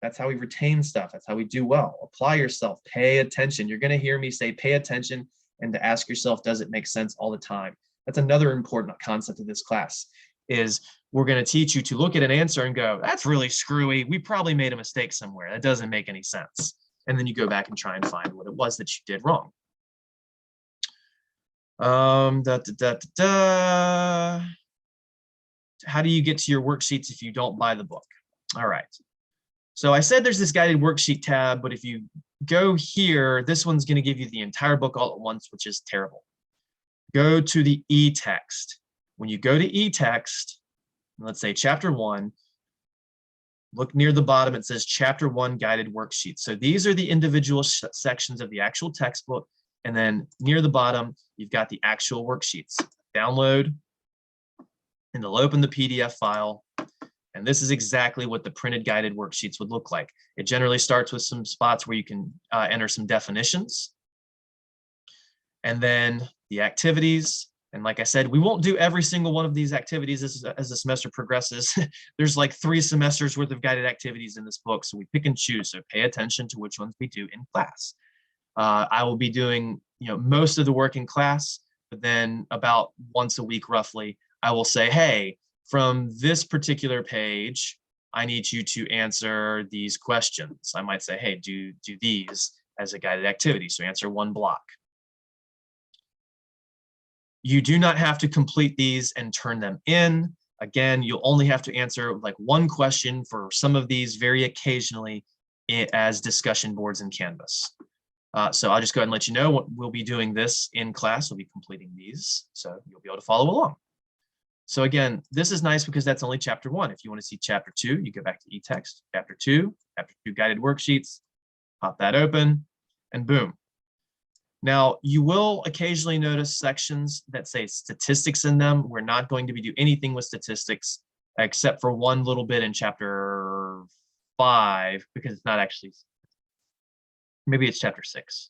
That's how we retain stuff. That's how we do well. Apply yourself. Pay attention. You're going to hear me say pay attention and to ask yourself, does it make sense all the time? That's another important concept of this class is we're going to teach you to look at an answer and go, that's really screwy. We probably made a mistake somewhere. That doesn't make any sense. And then you go back and try and find what it was that you did wrong. How do you get to your worksheets if you don't buy the book? All right. So I said there's this guided worksheet tab, but if you go here, this one's going to give you the entire book all at once, which is terrible. Go to the e-text. When you go to e-text, let's say chapter 1, look near the bottom, it says chapter 1 guided worksheet. So these are the individual sections of the actual textbook. And then near the bottom, you've got the actual worksheets. Download, and it'll open the PDF file. And this is exactly what the printed guided worksheets would look like. It generally starts with some spots where you can enter some definitions. And then the activities. And like I said, we won't do every single one of these activities as the semester progresses. There's like 3 semesters worth of guided activities in this book. So we pick and choose. So pay attention to which ones we do in class. I will be doing, most of the work in class, but then about once a week, roughly, I will say, hey, from this particular page, I need you to answer these questions. I might say, hey, do these as a guided activity. So answer 1 block. You do not have to complete these and turn them in. Again, you'll only have to answer like 1 question for some of these very occasionally as discussion boards in Canvas. So I'll just go ahead and let you know what we'll be doing this in class. We'll be completing these, so you'll be able to follow along. So again, this is nice because that's only chapter 1. If you want to see chapter 2, you go back to e-text, chapter 2 guided worksheets, pop that open, and boom. Now, you will occasionally notice sections that say statistics in them. We're not going to be doing anything with statistics except for one little bit in chapter 5, because it's not actually, maybe it's chapter 6.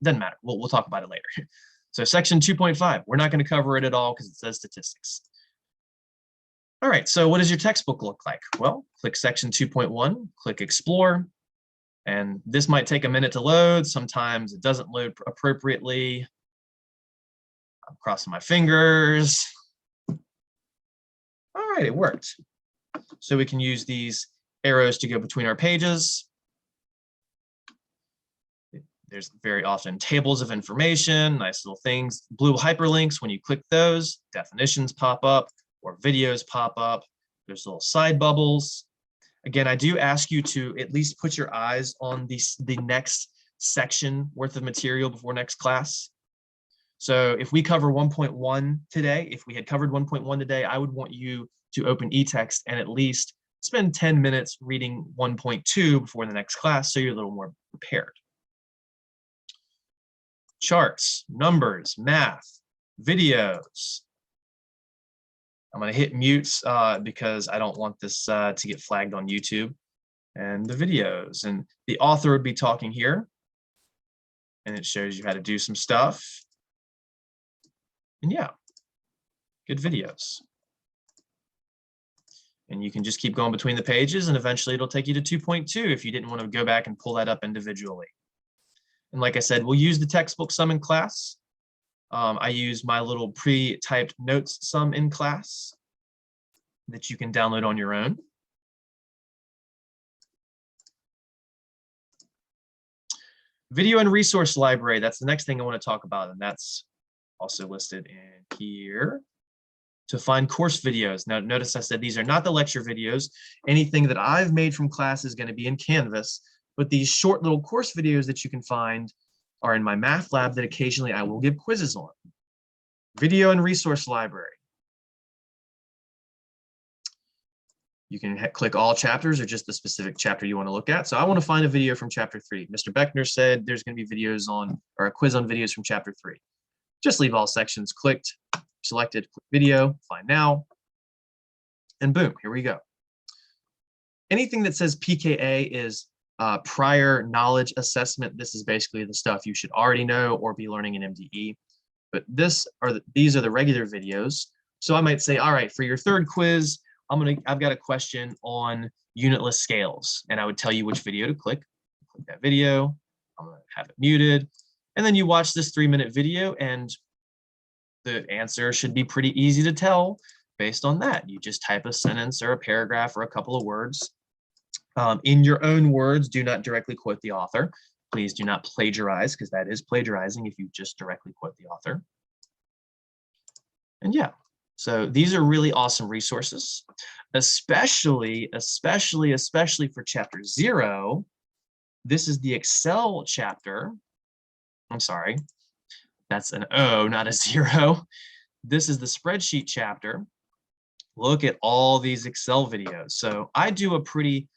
Doesn't matter. We'll talk about it later. So section 2.5, we're not going to cover it at all because it says statistics. All right, so what does your textbook look like? Well, click section 2.1, click explore, and this might take a minute to load. Sometimes it doesn't load appropriately. I'm crossing my fingers. All right, it worked. So we can use these arrows to go between our pages. There's very often tables of information, nice little things, blue hyperlinks. When you click those, definitions pop up or videos pop up. There's little side bubbles. Again, I do ask you to at least put your eyes on the next section worth of material before next class. So if we cover 1.1 today, if we had covered 1.1 today, I would want you to open eText and at least spend 10 minutes reading 1.2 before the next class so you're a little more prepared. Charts, numbers, math, videos. I'm going to hit mute because I don't want this to get flagged on YouTube. And the videos. And the author would be talking here. And it shows you how to do some stuff. And yeah, good videos. And you can just keep going between the pages, and eventually it'll take you to 2.2 if you didn't want to go back and pull that up individually. And like I said, we'll use the textbook some in class. I use my little pre-typed notes some in class that you can download on your own. Video and resource library, that's the next thing I want to talk about, and that's also listed in here. To find course videos. Now, notice I said these are not the lecture videos. Anything that I've made from class is going to be in Canvas. But these short little course videos that you can find are in my math lab that occasionally I will give quizzes on. Video and resource library. You can click all chapters or just the specific chapter you want to look at. So I want to find a video from chapter 3. Mr. Beckner said there's going to be videos on, or a quiz on videos from chapter 3. Just leave all sections clicked, selected, click video, find now, and boom, here we go. Anything that says PKA is prior knowledge assessment. This is basically the stuff you should already know or be learning in MDE. But these are the regular videos. So I might say, all right, for your third quiz, I've got a question on unitless scales, and I would tell you which video to click. Click that video. I'm gonna have it muted, and then you watch this 3-minute video, and the answer should be pretty easy to tell based on that. You just type a sentence or a paragraph or a couple of words. In your own words, do not directly quote the author. Please do not plagiarize, because that is plagiarizing if you just directly quote the author. And yeah, so these are really awesome resources, especially for chapter 0. This is the Excel chapter. I'm sorry, that's an O, not a 0. This is the spreadsheet chapter. Look at all these Excel videos. So I do a pretty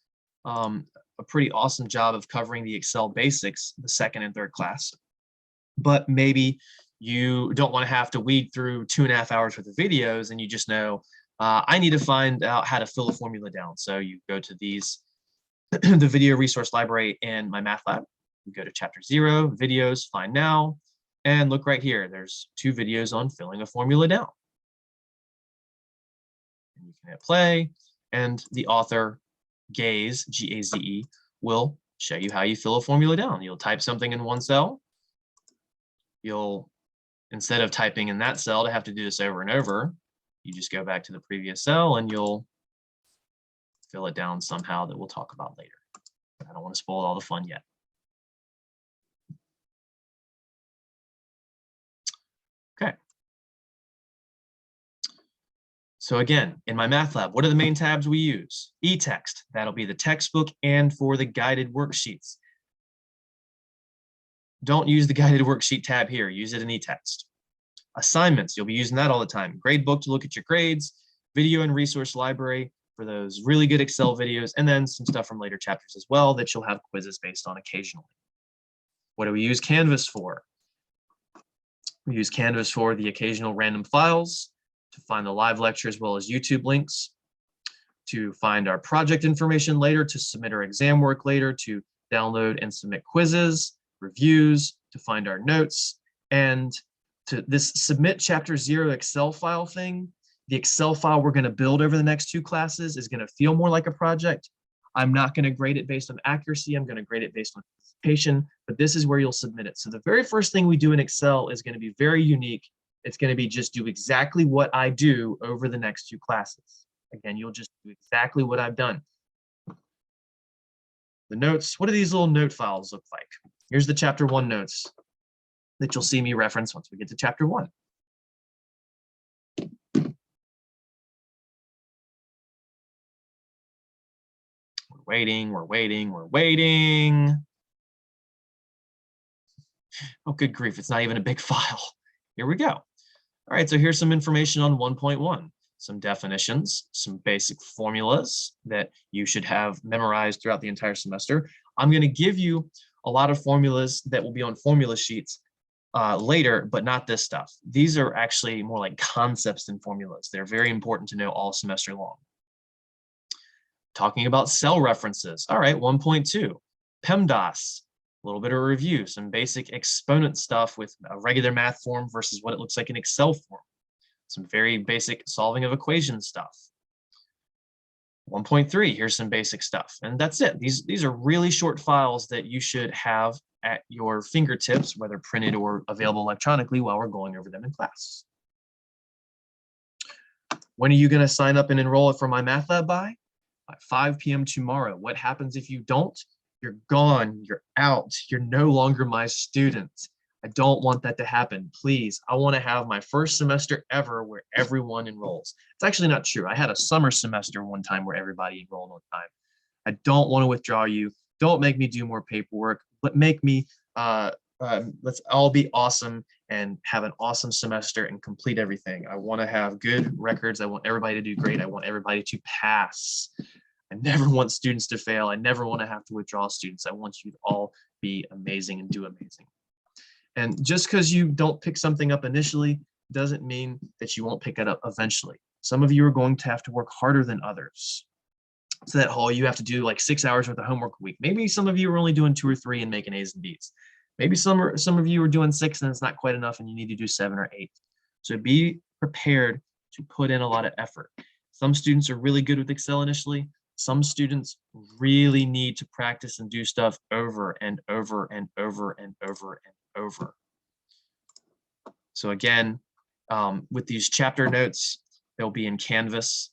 awesome job of covering the Excel basics, the 2nd and 3rd class. But maybe you don't want to have to weed through 2.5 hours worth of videos, and you just know, I need to find out how to fill a formula down. So you go to these, the video resource library in Mymathlab. You go to chapter 0, videos, find now, and look right here. There's 2 videos on filling a formula down. And you can hit play, and the author, Gaze, G-A-Z-E, will show you how you fill a formula down. You'll type something in one cell. You'll, instead of typing in that cell to have to do this over and over, you just go back to the previous cell and you'll fill it down somehow that we'll talk about later. I don't want to spoil all the fun yet. Okay. So again, in Mymathlab, what are the main tabs we use? E-text, that'll be the textbook and for the guided worksheets. Don't use the guided worksheet tab here, use it in e-text. Assignments, you'll be using that all the time. Gradebook to look at your grades, video and resource library for those really good Excel videos, and then some stuff from later chapters as well that you'll have quizzes based on occasionally. What do we use Canvas for? We use Canvas for the occasional random files, to find the live lecture as well as YouTube links, to find our project information later, to submit our exam work later, to download and submit quizzes, reviews, to find our notes, and to this submit chapter 0 Excel file thing. The Excel file we're going to build over the next 2 classes is going to feel more like a project. I'm not going to grade it based on accuracy. I'm going to grade it based on participation, but this is where you'll submit it. So the very first thing we do in Excel is going to be very unique. It's going to be just do exactly what I do over the next 2 classes. Again, you'll just do exactly what I've done. The notes, what do these little note files look like? Here's the chapter 1 notes that you'll see me reference once we get to chapter 1. We're waiting. Oh, good grief, it's not even a big file. Here we go. All right, so here's some information on 1.1. Some definitions, some basic formulas that you should have memorized throughout the entire semester. I'm going to give you a lot of formulas that will be on formula sheets later, but not this stuff. These are actually more like concepts than formulas. They're very important to know all semester long. Talking about cell references. All right, 1.2, PEMDAS. A little bit of review, some basic exponent stuff with a regular math form versus what it looks like in Excel form. Some very basic solving of equations stuff. 1.3, here's some basic stuff. And that's it. These are really short files that you should have at your fingertips, whether printed or available electronically while we're going over them in class. When are you going to sign up and enroll for Mymathlab by? By 5 p.m. tomorrow. What happens if you don't? You're gone, you're out, you're no longer my student. I don't want that to happen. Please, I want to have my first semester ever where everyone enrolls. It's actually not true. I had a summer semester one time where everybody enrolled on time. I don't want to withdraw you. Don't make me do more paperwork, but make me, let's all be awesome and have an awesome semester and complete everything. I want to have good records. I want everybody to do great. I want everybody to pass. I never want students to fail. I never want to have to withdraw students. I want you to all be amazing and do amazing. And just because you don't pick something up initially doesn't mean that you won't pick it up eventually. Some of you are going to have to work harder than others. So that whole, you have to do like 6 hours worth of homework a week. Maybe some of you are only doing 2 or 3 and making A's and B's. Maybe some of you are doing 6 and it's not quite enough and you need to do 7 or 8. So be prepared to put in a lot of effort. Some students are really good with Excel initially. Some students really need to practice and do stuff over and over and over and over and over. So again, with these chapter notes, They'll be in Canvas.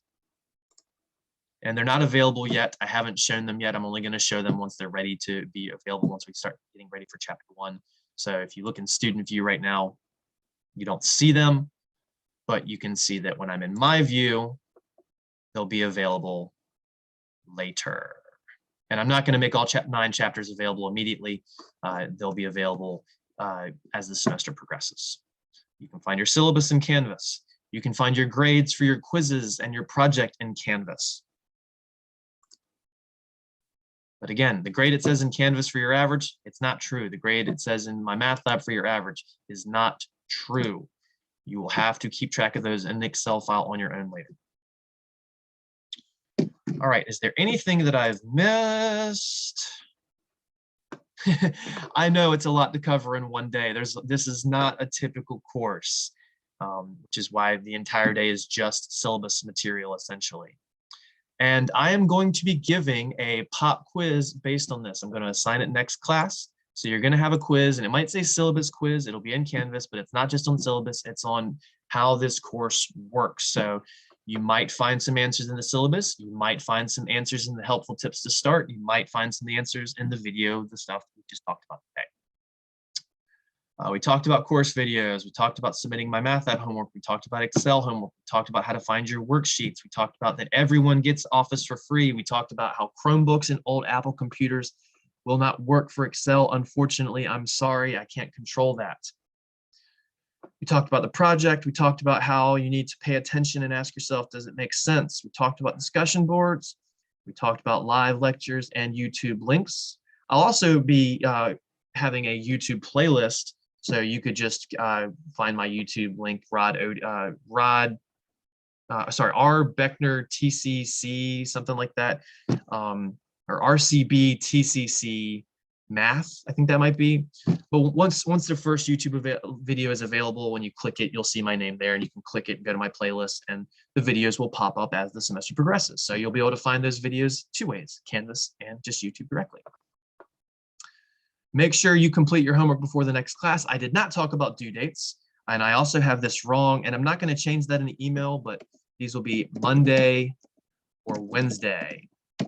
And they're not available yet. I haven't shown them yet. I'm only going to show them once they're ready to be available, once we start getting ready for chapter 1. So if you look in student view right now, you don't see them, but you can see that when I'm in my view, they'll be available later. And I'm not going to make all 9 chapters available immediately. They'll be available as the semester progresses. You can find your syllabus in Canvas. You can find your grades for your quizzes and your project in Canvas. But again, the grade it says in Canvas for your average, it's not true. The grade it says in Mymathlab for your average is not true. You will have to keep track of those in an Excel file on your own later. All right, is there anything that I've missed? I know it's a lot to cover in one day. This is not a typical course, which is why the entire day is just syllabus material, essentially. And I am going to be giving a pop quiz based on this. I'm going to assign it next class. So you're going to have a quiz, and it might say syllabus quiz. It'll be in Canvas, but it's not just on syllabus. It's on how this course works. So you might find some answers in the syllabus. You might find some answers in the helpful tips to start. You might find some answers in the video, the stuff we just talked about today. We talked about course videos. We talked about submitting Mymathlab homework. We talked about Excel homework. We talked about how to find your worksheets. We talked about that everyone gets Office for free. We talked about how Chromebooks and old Apple computers will not work for Excel. Unfortunately, I'm sorry, I can't control that. We talked about the project. We talked about how you need to pay attention and ask yourself, does it make sense? We talked about discussion boards. We talked about live lectures and YouTube links. I'll also be having a YouTube playlist. So you could just find my YouTube link, R. Beckner TCC, something like that, or RCB TCC Math, I think that might be. But once the first YouTube video is available, when you click it, you'll see my name there, and you can click it and go to my playlist, and the videos will pop up as the semester progresses. So you'll be able to find those videos 2 ways, Canvas and just YouTube directly. Make sure you complete your homework before the next class. I did not talk about due dates, and I also have this wrong, and I'm not going to change that in the email, but these will be Monday or Wednesday. I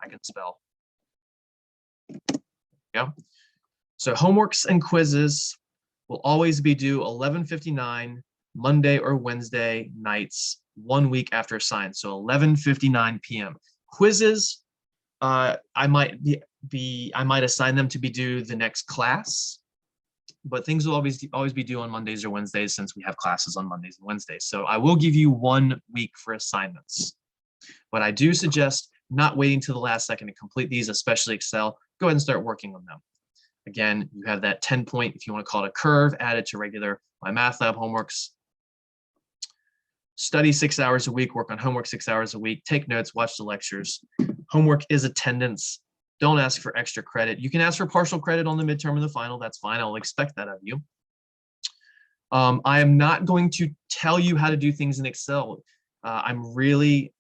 can spell. Yeah. So homeworks and quizzes will always be due 11:59 Monday or Wednesday nights, 1 week after assigned. So 11:59 p.m. Quizzes, I might assign them to be due the next class, but things will always be due on Mondays or Wednesdays since we have classes on Mondays and Wednesdays. So I will give you 1 week for assignments, but I do suggest not waiting till the last second to complete these, especially Excel. Go ahead and start working on them. Again, you have that 10-point, if you want to call it a curve, added to regular Mymathlab homeworks. Study 6 hours a week, work on homework 6 hours a week, take notes, watch the lectures. Homework is attendance. Don't ask for extra credit. You can ask for partial credit on the midterm and the final. That's fine. I'll expect that of you. I am not going to tell you how to do things in Excel. I'm really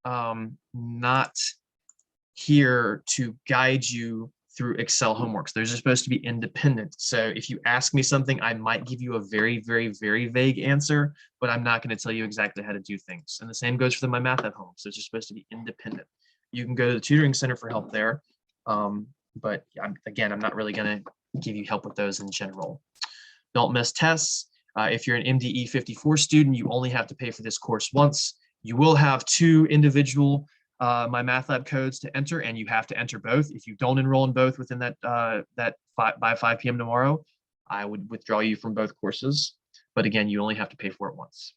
not here to guide you through Excel homeworks. Those are supposed to be independent. So if you ask me something, I might give you a very, very, very vague answer, but I'm not going to tell you exactly how to do things. And the same goes for the Mymathlab homeworks. Those are supposed to be independent. You can go to the tutoring center for help there. But again, I'm not really going to give you help with those in general. Don't miss tests. If you're an MDE 54 student, you only have to pay for this course once. You will have 2 individual Mymathlab codes to enter, and you have to enter both. If you don't enroll in both within by 5 p.m. tomorrow, I would withdraw you from both courses. But again, you only have to pay for it once.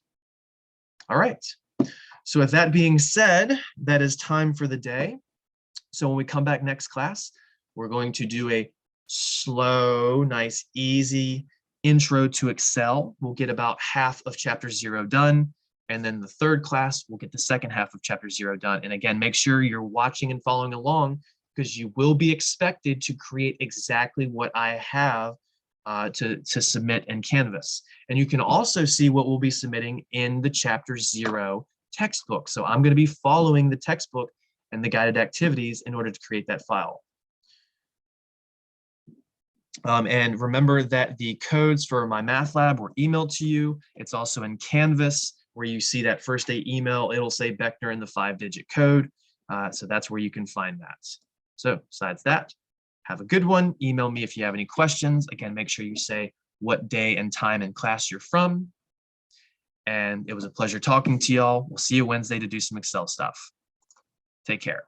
All right. So with that being said, that is time for the day. So when we come back next class, we're going to do a slow, nice, easy intro to Excel. We'll get about half of chapter 0 done. And then the third class, we'll get the second half of chapter 0 done. And again, make sure you're watching and following along, because you will be expected to create exactly what I have to submit in Canvas. And you can also see what we'll be submitting in the chapter 0 textbook. So I'm going to be following the textbook and the guided activities in order to create that file. And remember that the codes for Mymathlab were emailed to you. It's also in Canvas, where you see that first day email. It'll say Beckner in the 5-digit code. So that's where you can find that. So besides that, have a good one. Email me if you have any questions. Again, make sure you say what day and time in class you're from. And it was a pleasure talking to y'all. We'll see you Wednesday to do some Excel stuff. Take care.